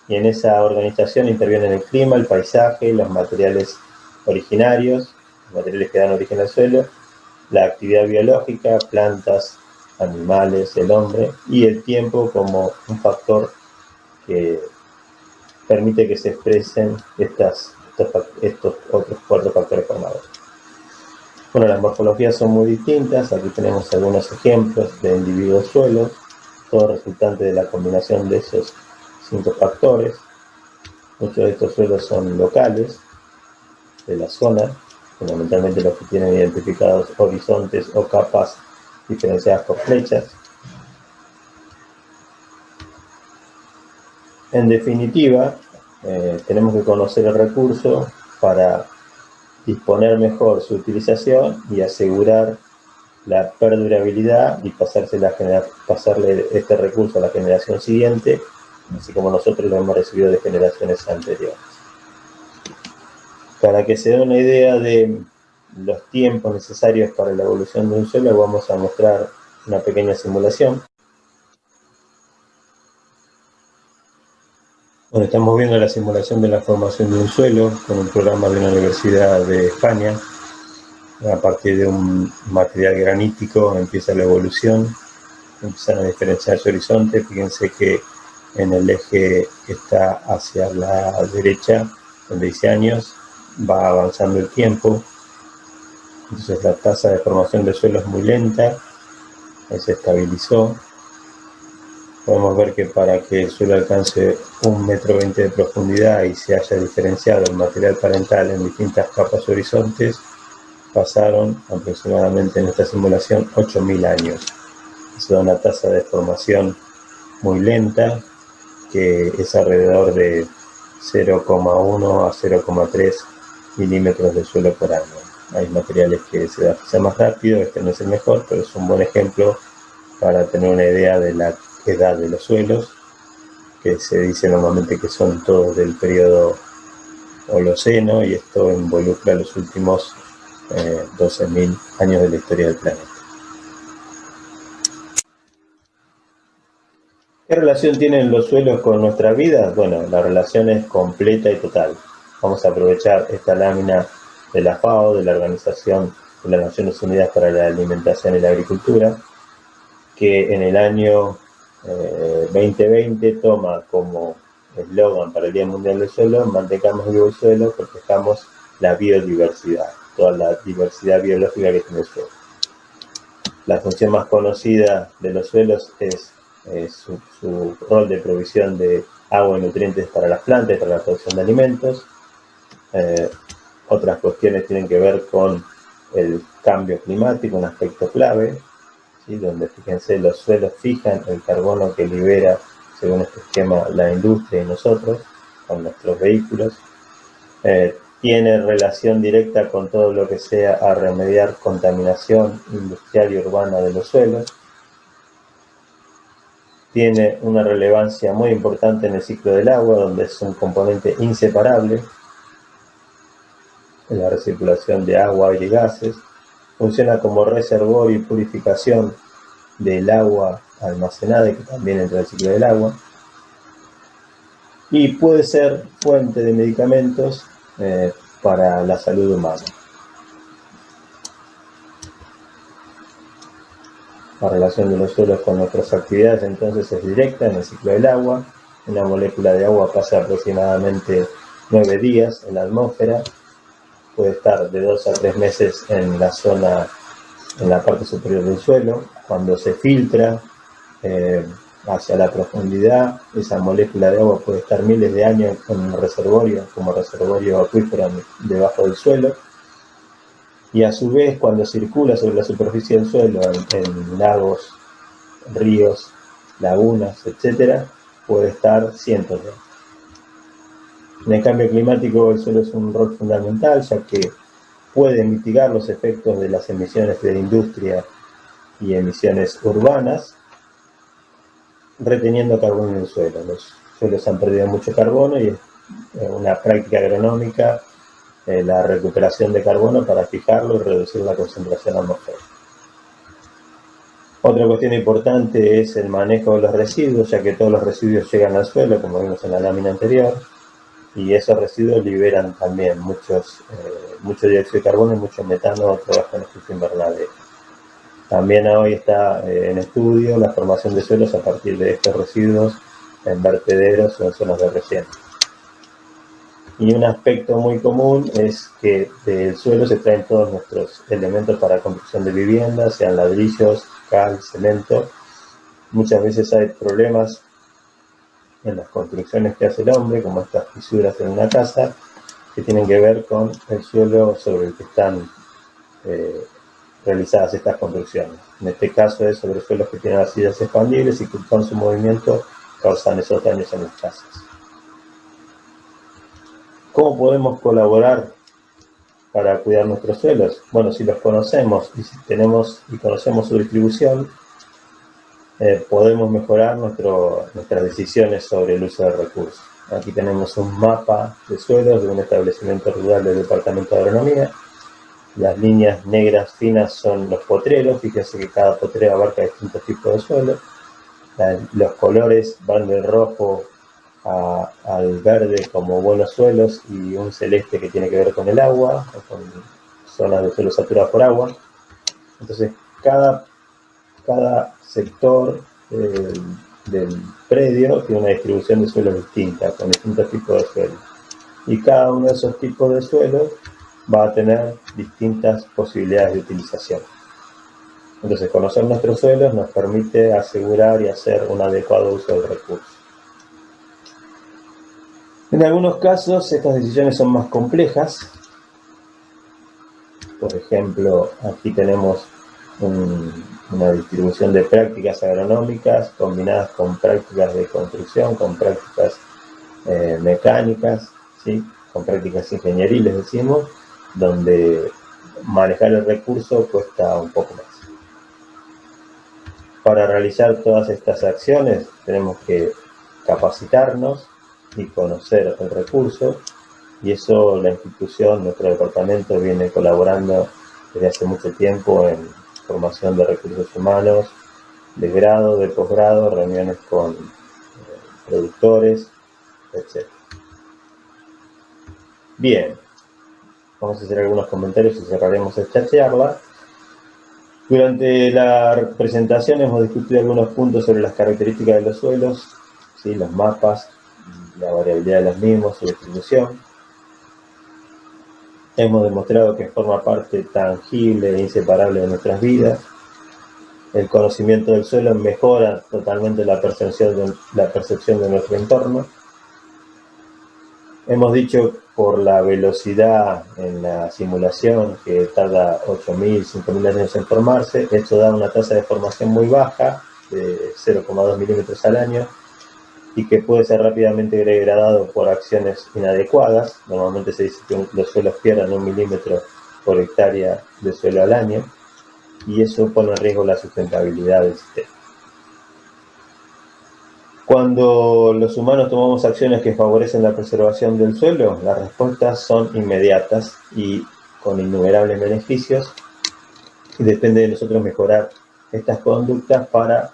Y en esa organización intervienen el clima, el paisaje, los materiales originarios, los materiales que dan origen al suelo, la actividad biológica, plantas, animales, el hombre, y el tiempo como un factor que permite que se expresen estos otros 4 factores formadores. Bueno, las morfologías son muy distintas. Aquí tenemos algunos ejemplos de individuos suelos, todo resultante de la combinación de esos 5 factores. Muchos de estos suelos son locales, de la zona, fundamentalmente los que tienen identificados horizontes o capas diferenciadas por flechas. En definitiva, tenemos que conocer el recurso para disponer mejor su utilización y asegurar la perdurabilidad y pasarle este recurso a la generación siguiente, así como nosotros lo hemos recibido de generaciones anteriores. Para que se dé una idea de los tiempos necesarios para la evolución de un suelo, vamos a mostrar una pequeña simulación. Bueno, estamos viendo la simulación de la formación de un suelo con un programa de una universidad de España. A partir de un material granítico empieza la evolución, empiezan a diferenciarse horizontes. Fíjense que en el eje que está hacia la derecha, donde dice años, va avanzando el tiempo. Entonces la tasa de formación del suelo es muy lenta, ahí se estabilizó. Podemos ver que para que el suelo alcance 1,20 metros de profundidad y se haya diferenciado el material parental en distintas capas horizontes, pasaron aproximadamente en esta simulación 8.000 años. Eso da una tasa de formación muy lenta, que es alrededor de 0,1 a 0,3 milímetros de suelo por año. Hay materiales que se adaptan más rápido, este no es el mejor, pero es un buen ejemplo para tener una idea de la edad de los suelos, que se dice normalmente que son todos del periodo Holoceno, y esto involucra los últimos 12.000 años de la historia del planeta. ¿Qué relación tienen los suelos con nuestra vida? Bueno, la relación es completa y total. Vamos a aprovechar esta lámina de la FAO, de la Organización de las Naciones Unidas para la Alimentación y la Agricultura, que en el año 2020 toma como eslogan para el Día Mundial del Suelo: mantengamos vivo el suelo, protejamos la biodiversidad, toda la diversidad biológica que tiene el suelo. La función más conocida de los suelos es su rol de provisión de agua y nutrientes para las plantas y para la producción de alimentos. Otras cuestiones tienen que ver con el cambio climático, un aspecto clave, ¿sí? Donde, fíjense, los suelos fijan el carbono que libera, según este esquema, la industria y nosotros, con nuestros vehículos. Tiene relación directa con todo lo que sea a remediar contaminación industrial y urbana de los suelos. Tiene una relevancia muy importante en el ciclo del agua, donde es un componente inseparable en la recirculación de agua, aire y gases. Funciona como reservorio y purificación del agua almacenada, que también entra en el ciclo del agua. Y puede ser fuente de medicamentos para la salud humana. La relación de los suelos con nuestras actividades entonces es directa en el ciclo del agua. Una molécula de agua pasa aproximadamente 9 días en la atmósfera. Puede estar de 2 a 3 meses en la zona, en la parte superior del suelo. Cuando se filtra hacia la profundidad, esa molécula de agua puede estar miles de años en un reservorio, como reservorio acuífero debajo del suelo. Y a su vez, cuando circula sobre la superficie del suelo, en lagos ríos, lagunas, etcétera, puede estar cientos de años. En el cambio climático el suelo es un rol fundamental, ya que puede mitigar los efectos de las emisiones de industria y emisiones urbanas, reteniendo carbono en el suelo. Los suelos han perdido mucho carbono y es una práctica agronómica la recuperación de carbono para fijarlo y reducir la concentración atmosférica. Otra cuestión importante es el manejo de los residuos, ya que todos los residuos llegan al suelo, como vimos en la lámina anterior, y esos residuos liberan también mucho dióxido de carbono y mucho metano, otro gasto en efecto invernadero. También hoy está en estudio la formación de suelos a partir de estos residuos en vertederos o en zonas de relleno. Y un aspecto muy común es que del suelo se extraen todos nuestros elementos para construcción de viviendas, sean ladrillos, cal, cemento. Muchas veces hay problemas en las construcciones que hace el hombre, como estas fisuras en una casa, que tienen que ver con el suelo sobre el que están realizadas estas construcciones. En este caso es sobre suelos que tienen las sillas expandibles y que con su movimiento causan esos daños en las casas. ¿Cómo podemos colaborar para cuidar nuestros suelos? Bueno, si los conocemos y si conocemos su distribución, podemos mejorar nuestras decisiones sobre el uso de recursos. Aquí tenemos un mapa de suelos de un establecimiento rural del Departamento de Agronomía. Las líneas negras finas son los potreros, fíjense que cada potrero abarca distintos tipos de suelo. Los colores van del rojo al verde como buenos suelos y un celeste que tiene que ver con el agua, o con zonas de suelo saturado por agua. Entonces, cada sector del predio tiene una distribución de suelos distinta, con distintos tipos de suelos. Y cada uno de esos tipos de suelos va a tener distintas posibilidades de utilización. Entonces, conocer nuestros suelos nos permite asegurar y hacer un adecuado uso del recurso. En algunos casos, estas decisiones son más complejas. Por ejemplo, aquí tenemos una distribución de prácticas agronómicas combinadas con prácticas de construcción, con prácticas mecánicas, ¿sí? Con prácticas ingenieriles, decimos, donde manejar el recurso cuesta un poco más. Para realizar todas estas acciones tenemos que capacitarnos y conocer el recurso, y eso la institución, nuestro departamento, viene colaborando desde hace mucho tiempo en formación de recursos humanos, de grado, de posgrado, reuniones con productores, etc. Bien, vamos a hacer algunos comentarios y cerraremos esta charla. Durante la presentación hemos discutido algunos puntos sobre las características de los suelos, ¿sí? Los mapas, la variabilidad de los mismos, su distribución. Hemos demostrado que forma parte tangible e inseparable de nuestras vidas. El conocimiento del suelo mejora totalmente la percepción de nuestro entorno. Hemos dicho por la velocidad en la simulación, que tarda 8.000, 5.000 años en formarse, esto da una tasa de formación muy baja, de 0,2 milímetros al año, y que puede ser rápidamente degradado por acciones inadecuadas. Normalmente se dice que los suelos pierden 1 milímetro por hectárea de suelo al año, y eso pone en riesgo la sustentabilidad del sistema. Cuando los humanos tomamos acciones que favorecen la preservación del suelo, las respuestas son inmediatas y con innumerables beneficios, y depende de nosotros mejorar estas conductas para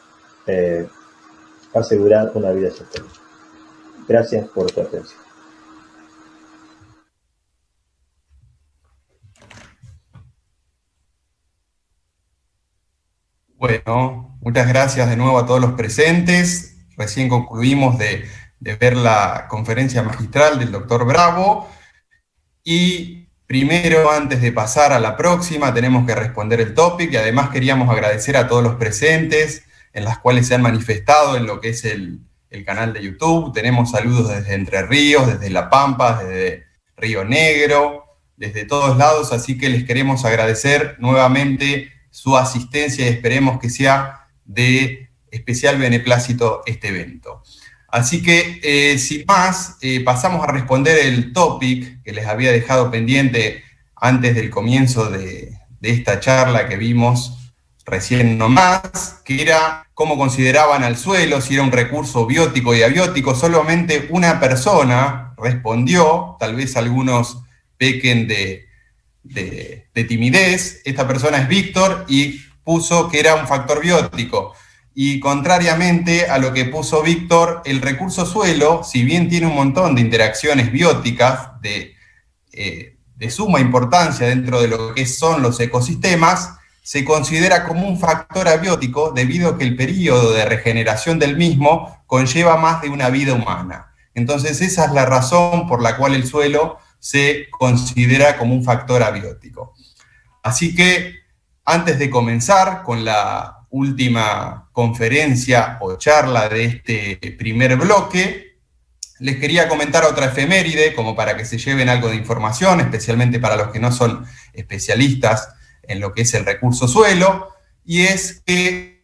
asegurar una vida sostenible. Gracias por tu atención. Bueno, muchas gracias de nuevo a todos los presentes. Recién concluimos de ver la conferencia magistral del doctor Bravo, y primero, antes de pasar a la próxima, tenemos que responder el topic, y además queríamos agradecer a todos los presentes, en las cuales se han manifestado en lo que es el canal de YouTube. Tenemos saludos desde Entre Ríos, desde La Pampa, desde Río Negro, desde todos lados, así que les queremos agradecer nuevamente su asistencia y esperemos que sea de especial beneplácito este evento. Así que, sin más, pasamos a responder el topic que les había dejado pendiente antes del comienzo de esta charla que vimos recién nomás, que era cómo consideraban al suelo, si era un recurso biótico y abiótico. Solamente una persona respondió, tal vez algunos pequen de timidez. Esta persona es Víctor y puso que era un factor biótico. Y contrariamente a lo que puso Víctor, el recurso suelo, si bien tiene un montón de interacciones bióticas de suma importancia dentro de lo que son los ecosistemas, se considera como un factor abiótico debido a que el periodo de regeneración del mismo conlleva más de una vida humana. Entonces esa es la razón por la cual el suelo se considera como un factor abiótico. Así que antes de comenzar con la última conferencia o charla de este primer bloque, les quería comentar otra efeméride, como para que se lleven algo de información, especialmente para los que no son especialistas en lo que es el recurso suelo, y es que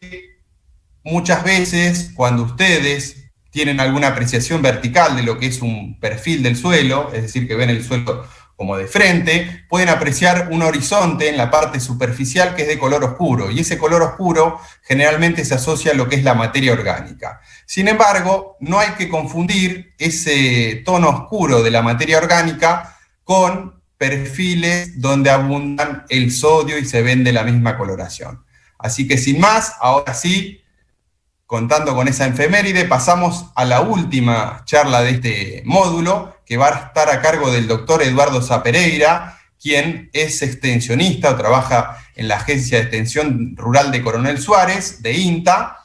muchas veces cuando ustedes tienen alguna apreciación vertical de lo que es un perfil del suelo, es decir, que ven el suelo como de frente, pueden apreciar un horizonte en la parte superficial que es de color oscuro, y ese color oscuro generalmente se asocia a lo que es la materia orgánica. Sin embargo, no hay que confundir ese tono oscuro de la materia orgánica con perfiles donde abundan el sodio y se ven de la misma coloración. Así que sin más, ahora sí, contando con esa efeméride, pasamos a la última charla de este módulo, que va a estar a cargo del doctor Eduardo Zapereira, quien es extensionista o trabaja en la Agencia de Extensión Rural de Coronel Suárez, de INTA,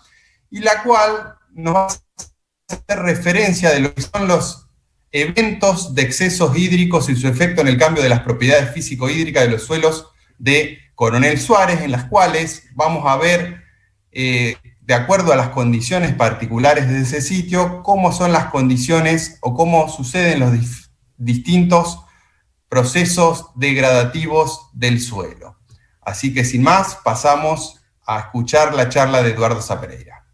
y la cual nos va a hacer referencia de lo que son los eventos de excesos hídricos y su efecto en el cambio de las propiedades físico-hídricas de los suelos de Coronel Suárez, en las cuales vamos a ver, de acuerdo a las condiciones particulares de ese sitio, cómo son las condiciones o cómo suceden los distintos procesos degradativos del suelo. Así que sin más, pasamos a escuchar la charla de Eduardo Zapereira.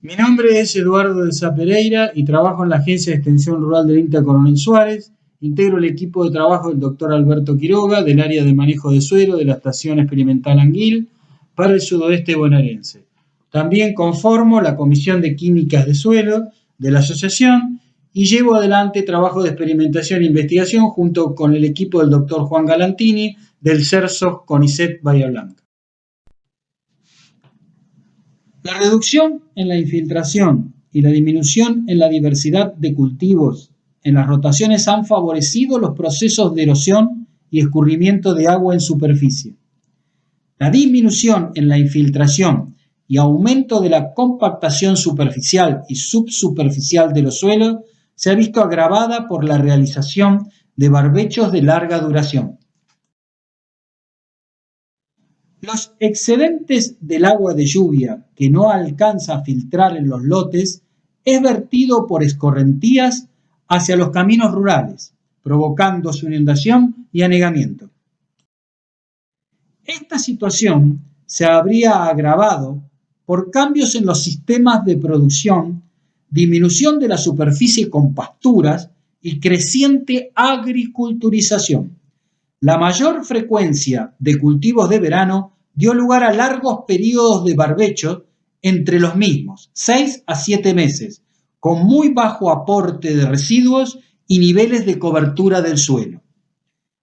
Mi nombre es Eduardo de Zapereira y trabajo en la Agencia de Extensión Rural del INTA Coronel Suárez. Integro el equipo de trabajo del doctor Alberto Quiroga, del área de manejo de suelo de la Estación Experimental Anguil, para el sudoeste bonaerense. También conformo la Comisión de Químicas de Suelo de la asociación y llevo adelante trabajo de experimentación e investigación junto con el equipo del doctor Juan Galantini del CERSOS CONICET Bahía Blanca. La reducción en la infiltración y la disminución en la diversidad de cultivos en las rotaciones han favorecido los procesos de erosión y escurrimiento de agua en superficie. La disminución en la infiltración y aumento de la compactación superficial y subsuperficial de los suelos se ha visto agravada por la realización de barbechos de larga duración. Los excedentes del agua de lluvia que no alcanza a filtrar en los lotes es vertido por escorrentías hacia los caminos rurales, provocando su inundación y anegamiento. Esta situación se habría agravado por cambios en los sistemas de producción, disminución de la superficie con pasturas y creciente agriculturización. La mayor frecuencia de cultivos de verano dio lugar a largos periodos de barbecho entre los mismos, 6 a 7 meses, con muy bajo aporte de residuos y niveles de cobertura del suelo.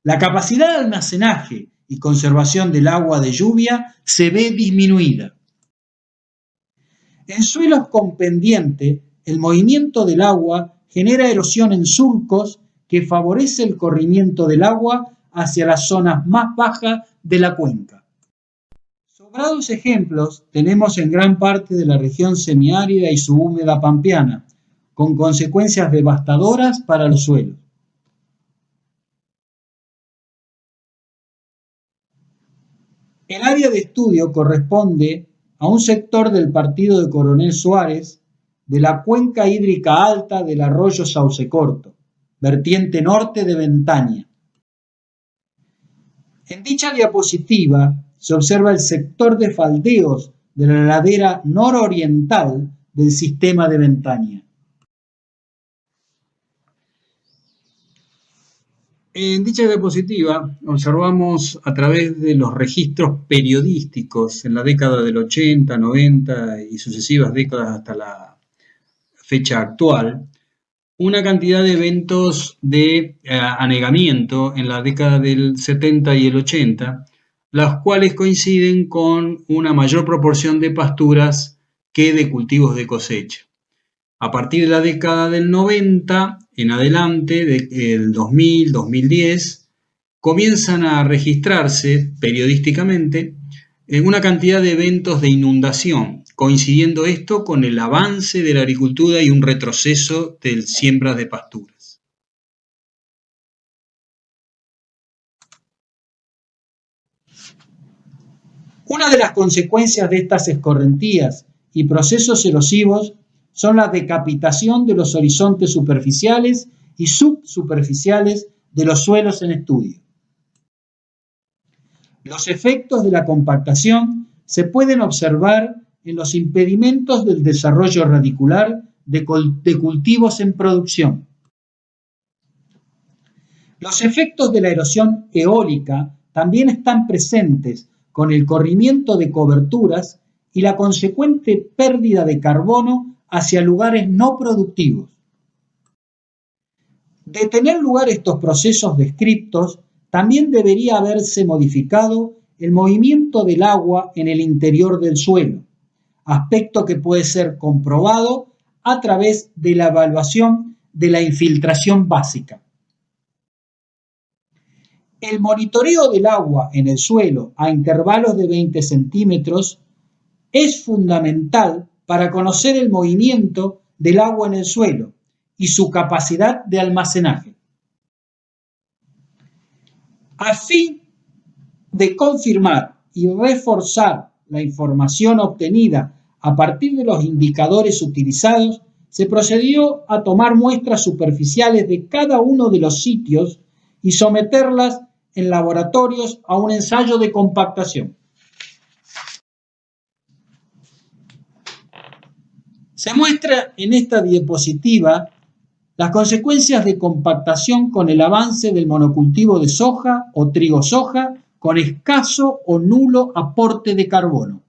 La capacidad de almacenaje y conservación del agua de lluvia se ve disminuida. En suelos con pendiente, el movimiento del agua genera erosión en surcos que favorece el corrimiento del agua hacia las zonas más bajas de la cuenca. Sobrados ejemplos tenemos en gran parte de la región semiárida y subhúmeda pampeana, con consecuencias devastadoras para los suelos. El área de estudio corresponde a un sector del partido de Coronel Suárez de la cuenca hídrica alta del arroyo Sauce Corto, vertiente norte de Ventaña. En dicha diapositiva se observa el sector de faldeos de la ladera nororiental del sistema de Ventania. En dicha diapositiva observamos a través de los registros periodísticos en la década del 80, 90 y sucesivas décadas hasta la fecha actual, una cantidad de eventos de anegamiento en la década del 70 y el 80, las cuales coinciden con una mayor proporción de pasturas que de cultivos de cosecha. A partir de la década del 90 en adelante, del 2000, 2010, comienzan a registrarse periodísticamente una cantidad de eventos de inundación, coincidiendo esto con el avance de la agricultura y un retroceso de siembras de pasturas. Una de las consecuencias de estas escorrentías y procesos erosivos son la decapitación de los horizontes superficiales y subsuperficiales de los suelos en estudio. Los efectos de la compactación se pueden observar en los impedimentos del desarrollo radicular de cultivos en producción. Los efectos de la erosión eólica también están presentes con el corrimiento de coberturas y la consecuente pérdida de carbono hacia lugares no productivos. De tener lugar estos procesos descriptos, también debería haberse modificado el movimiento del agua en el interior del suelo, aspecto que puede ser comprobado a través de la evaluación de la infiltración básica. El monitoreo del agua en el suelo a intervalos de 20 centímetros es fundamental para conocer el movimiento del agua en el suelo y su capacidad de almacenaje. A fin de confirmar y reforzar la información obtenida a partir de los indicadores utilizados, se procedió a tomar muestras superficiales de cada uno de los sitios y someterlas en laboratorios a un ensayo de compactación. Se muestra en esta diapositiva las consecuencias de compactación con el avance del monocultivo de soja o trigo-soja con escaso o nulo aporte de carbono.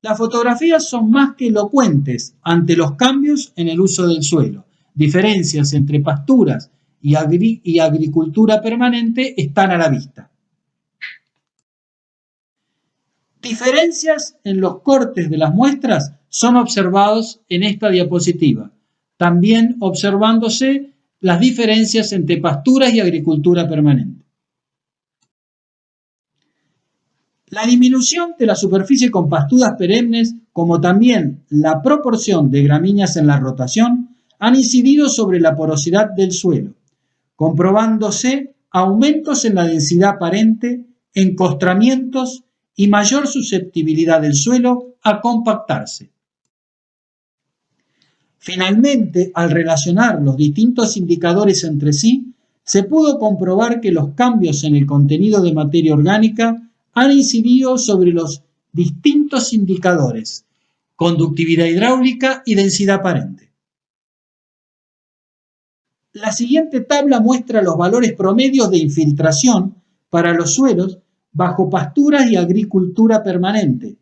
Las fotografías son más que elocuentes ante los cambios en el uso del suelo. Diferencias entre pasturas y agricultura permanente están a la vista. Diferencias en los cortes de las muestras son observados en esta diapositiva, también observándose las diferencias entre pasturas y agricultura permanente. La disminución de la superficie con pasturas perennes, como también la proporción de gramíneas en la rotación, han incidido sobre la porosidad del suelo, comprobándose aumentos en la densidad aparente, encostramientos y mayor susceptibilidad del suelo a compactarse. Finalmente, al relacionar los distintos indicadores entre sí, se pudo comprobar que los cambios en el contenido de materia orgánica han incidido sobre los distintos indicadores, conductividad hidráulica y densidad aparente. La siguiente tabla muestra los valores promedios de infiltración para los suelos bajo pasturas y agricultura permanente,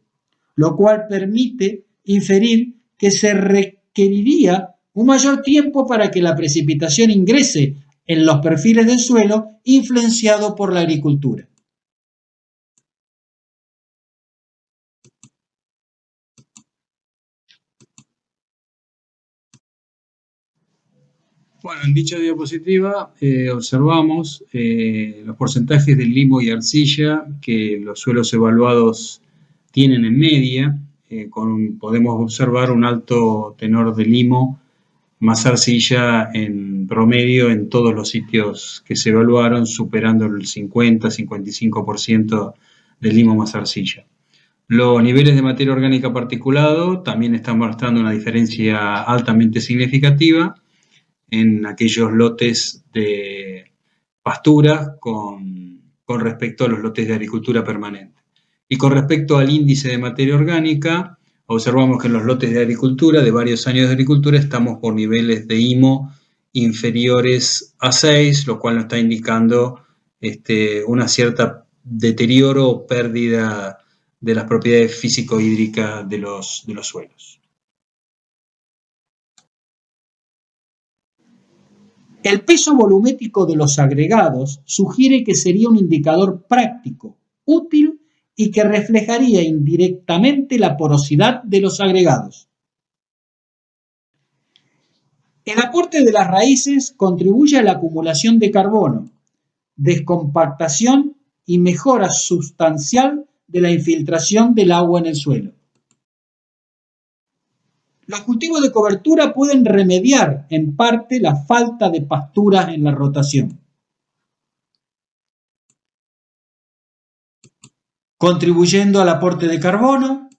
lo cual permite inferir que se requeriría un mayor tiempo para que la precipitación ingrese en los perfiles del suelo influenciado por la agricultura. Bueno, en dicha diapositiva observamos los porcentajes de limo y arcilla que los suelos evaluados tienen en media. Podemos observar un alto tenor de limo más arcilla en promedio en todos los sitios que se evaluaron, superando el 50-55% de limo más arcilla. Los niveles de materia orgánica particulado también están mostrando una diferencia altamente significativa en aquellos lotes de pastura con con respecto a los lotes de agricultura permanente. Y con respecto al índice de materia orgánica, observamos que en los lotes de agricultura, de varios años de agricultura, estamos por niveles de IMO inferiores a 6, lo cual nos está indicando una cierta deterioro o pérdida de las propiedades físico-hídricas de los suelos. El peso volumétrico de los agregados sugiere que sería un indicador práctico, útil y que reflejaría indirectamente la porosidad de los agregados. El aporte de las raíces contribuye a la acumulación de carbono, descompactación y mejora sustancial de la infiltración del agua en el suelo. Los cultivos de cobertura pueden remediar en parte la falta de pasturas en la rotación, contribuyendo al aporte de carbono,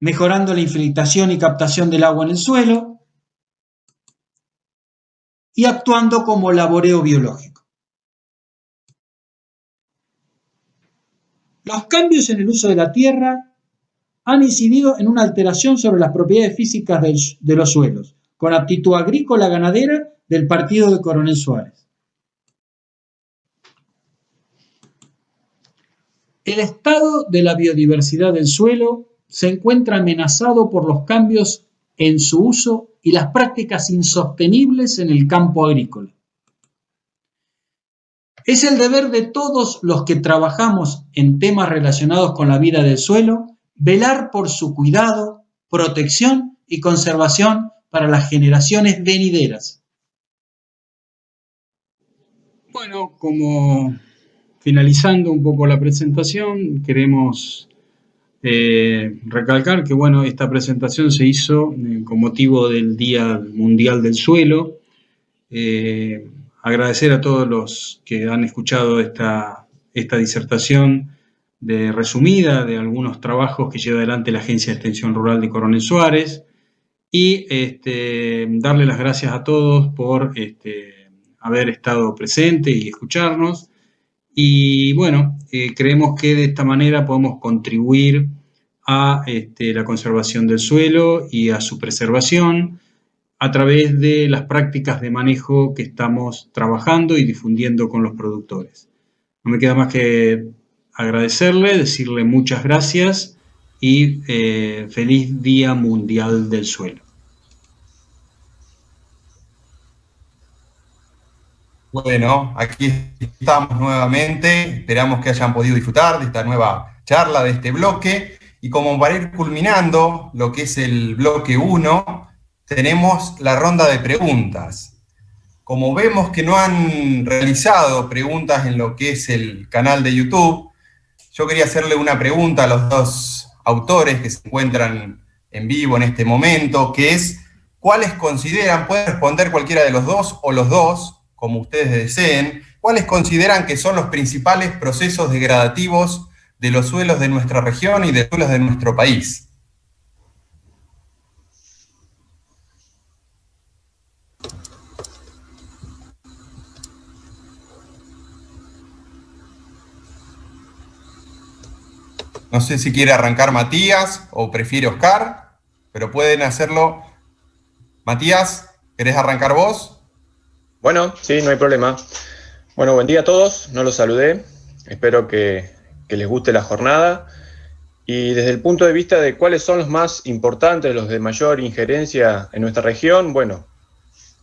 mejorando la infiltración y captación del agua en el suelo y actuando como laboreo biológico. Los cambios en el uso de la tierra han incidido en una alteración sobre las propiedades físicas de los suelos, con aptitud agrícola ganadera del partido de Coronel Suárez. El estado de la biodiversidad del suelo se encuentra amenazado por los cambios en su uso y las prácticas insostenibles en el campo agrícola. Es el deber de todos los que trabajamos en temas relacionados con la vida del suelo velar por su cuidado, protección y conservación para las generaciones venideras. Bueno, como finalizando un poco la presentación, queremos recalcar que esta presentación se hizo con motivo del Día Mundial del Suelo. Agradecer a todos los que han escuchado esta disertación resumida de algunos trabajos que lleva adelante la Agencia de Extensión Rural de Coronel Suárez y darle las gracias a todos por haber estado presente y escucharnos. Y creemos que de esta manera podemos contribuir a la conservación del suelo y a su preservación a través de las prácticas de manejo que estamos trabajando y difundiendo con los productores. No me queda más que agradecerle, decirle muchas gracias y feliz Día Mundial del Suelo. Bueno, aquí estamos nuevamente, esperamos que hayan podido disfrutar de esta nueva charla, de este bloque, y como para ir culminando lo que es el bloque 1, tenemos la ronda de preguntas. Como vemos que no han realizado preguntas en lo que es el canal de YouTube, yo quería hacerle una pregunta a los dos autores que se encuentran en vivo en este momento, que es, ¿cuáles consideran, pueden responder cualquiera de los dos o los dos, como ustedes deseen, cuáles consideran que son los principales procesos degradativos de los suelos de nuestra región y de los suelos de nuestro país? No sé si quiere arrancar Matías o prefiere Oscar, pero pueden hacerlo. Matías, ¿querés arrancar vos? Bueno, sí, no hay problema. Bueno, buen día a todos, no los saludé. Espero que les guste la jornada. Y desde el punto de vista de cuáles son los más importantes, los de mayor injerencia en nuestra región, bueno,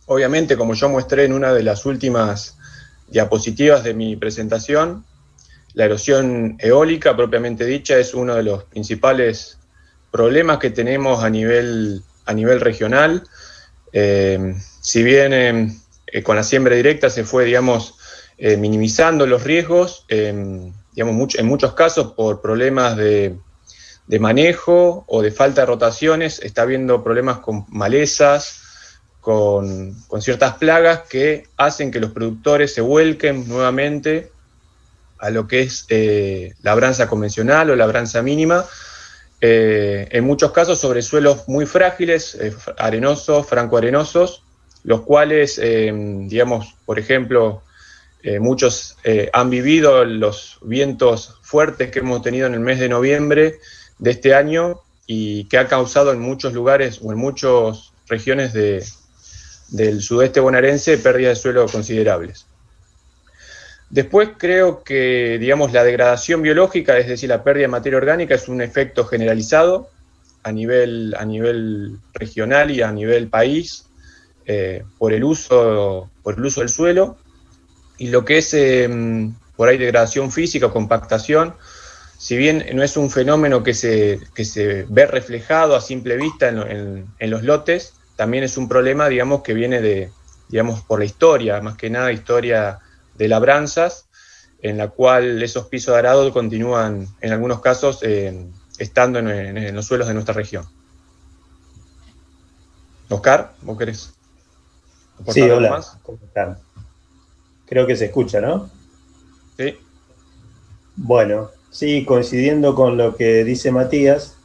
obviamente, como yo mostré en una de las últimas diapositivas de mi presentación, la erosión eólica, propiamente dicha, es uno de los principales problemas que tenemos a nivel regional. Si bien con la siembra directa se fue, minimizando los riesgos, en muchos casos por problemas de manejo o de falta de rotaciones, está habiendo problemas con malezas, con ciertas plagas que hacen que los productores se vuelquen nuevamente a lo que es labranza convencional o labranza mínima, en muchos casos sobre suelos muy frágiles, arenosos, francoarenosos, los cuales, por ejemplo, muchos han vivido los vientos fuertes que hemos tenido en el mes de noviembre de este año y que ha causado en muchos lugares o en muchas regiones del sudeste bonaerense pérdidas de suelo considerables. Después creo que, digamos, la degradación biológica, es decir, la pérdida de materia orgánica, es un efecto generalizado a nivel regional y a nivel país por el uso del suelo. Y lo que es por ahí degradación física o compactación, si bien no es un fenómeno que se ve reflejado a simple vista en los lotes, también es un problema, digamos, que viene por la historia, más que nada historia de labranzas, en la cual esos pisos de arado continúan, en algunos casos, estando en los suelos de nuestra región. Oscar, ¿vos querés aportar Sí, algo hola, más? ¿cómo están? Creo que se escucha, ¿no? Sí. Bueno, sí, coincidiendo con lo que dice Matías,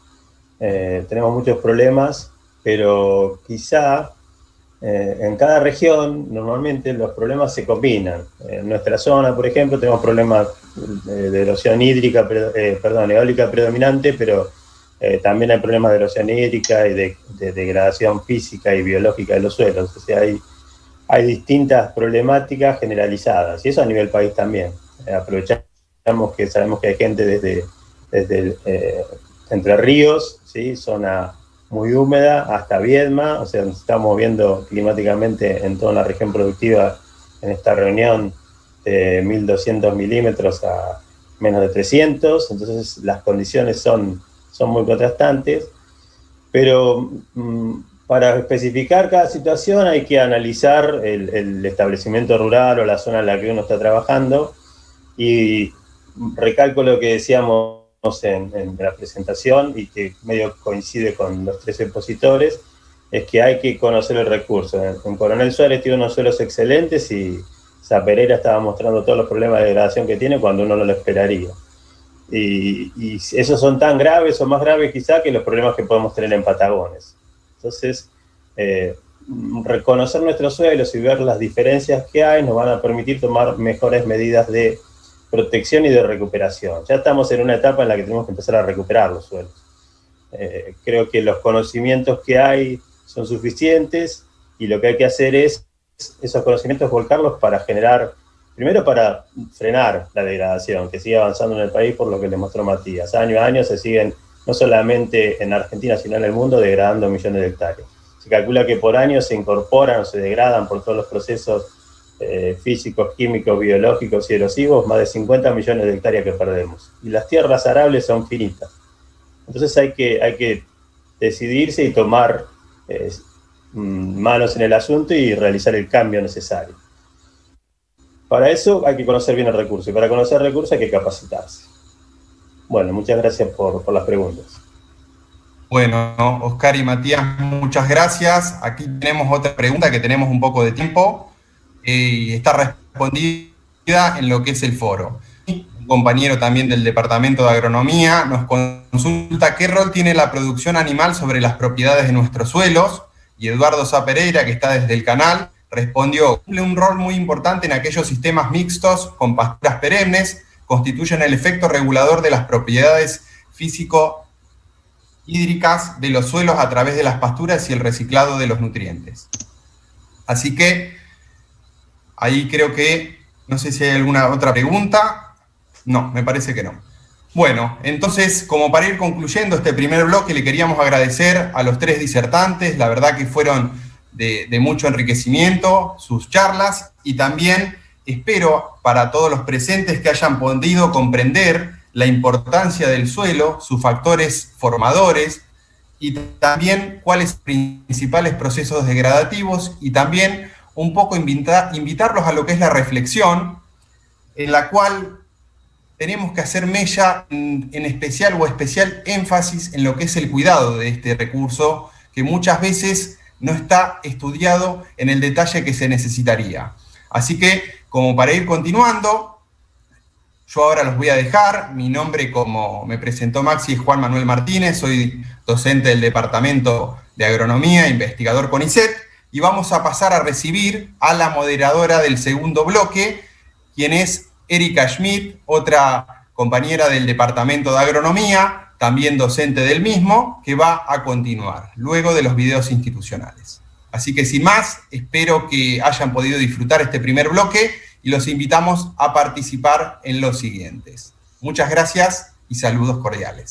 tenemos muchos problemas, pero quizá en cada región normalmente los problemas se combinan. En nuestra zona, por ejemplo, tenemos problemas de erosión hídrica, eólica predominante, pero también hay problemas de erosión hídrica y de degradación física y biológica de los suelos. O sea, hay distintas problemáticas generalizadas, y eso a nivel país también. Aprovechamos que sabemos que hay gente desde Entre Ríos, ¿sí? Zona muy húmeda, hasta Viedma, o sea, nos estamos viendo climáticamente en toda la región productiva en esta reunión de 1.200 milímetros a menos de 300, entonces las condiciones son muy contrastantes, pero para especificar cada situación hay que analizar el establecimiento rural o la zona en la que uno está trabajando, y recalco lo que decíamos en la presentación y que medio coincide con los tres expositores, es que hay que conocer el recurso. En Coronel Suárez tiene unos suelos excelentes y Zapereira estaba mostrando todos los problemas de degradación que tiene cuando uno no lo esperaría. Y esos son tan graves o más graves quizá que los problemas que podemos tener en Patagones. Entonces, reconocer nuestros suelos y ver las diferencias que hay nos van a permitir tomar mejores medidas de protección y de recuperación. Ya estamos en una etapa en la que tenemos que empezar a recuperar los suelos. Creo que los conocimientos que hay son suficientes y lo que hay que hacer es esos conocimientos volcarlos para generar, primero para frenar la degradación que sigue avanzando en el país, por lo que le mostró Matías. Año a año se siguen, no solamente en Argentina, sino en el mundo, degradando millones de hectáreas. Se calcula que por año se incorporan o se degradan por todos los procesos físicos, químicos, biológicos y erosivos, más de 50 millones de hectáreas que perdemos. Y las tierras arables son finitas. Entonces hay que decidirse y tomar manos en el asunto y realizar el cambio necesario. Para eso hay que conocer bien el recurso, y para conocer el recurso hay que capacitarse. Bueno, muchas gracias por las preguntas. Bueno, Oscar y Matías, muchas gracias. Aquí tenemos otra pregunta, que tenemos un poco de tiempo, y está respondida en lo que es el foro. Un compañero también del Departamento de Agronomía nos consulta qué rol tiene la producción animal sobre las propiedades de nuestros suelos, y Eduardo Zapereira, que está desde el canal, respondió: cumple un rol muy importante en aquellos sistemas mixtos con pasturas perennes, constituyen el efecto regulador de las propiedades físico-hídricas de los suelos a través de las pasturas y el reciclado de los nutrientes. Así que ahí creo que, no sé si hay alguna otra pregunta. No, me parece que no. Bueno, entonces, como para ir concluyendo este primer bloque, le queríamos agradecer a los tres disertantes. La verdad que fueron de mucho enriquecimiento sus charlas, y también espero para todos los presentes que hayan podido comprender la importancia del suelo, sus factores formadores, y también cuáles principales procesos degradativos, y también un poco invitarlos a lo que es la reflexión, en la cual tenemos que hacer mella en especial énfasis en lo que es el cuidado de este recurso, que muchas veces no está estudiado en el detalle que se necesitaría. Así que, como para ir continuando, yo ahora los voy a dejar. Mi nombre, como me presentó Maxi, es Juan Manuel Martínez, soy docente del Departamento de Agronomía, investigador CONICET, y vamos a pasar a recibir a la moderadora del segundo bloque, quien es Erika Schmidt, otra compañera del Departamento de Agronomía, también docente del mismo, que va a continuar, luego de los videos institucionales. Así que sin más, espero que hayan podido disfrutar este primer bloque y los invitamos a participar en los siguientes. Muchas gracias y saludos cordiales.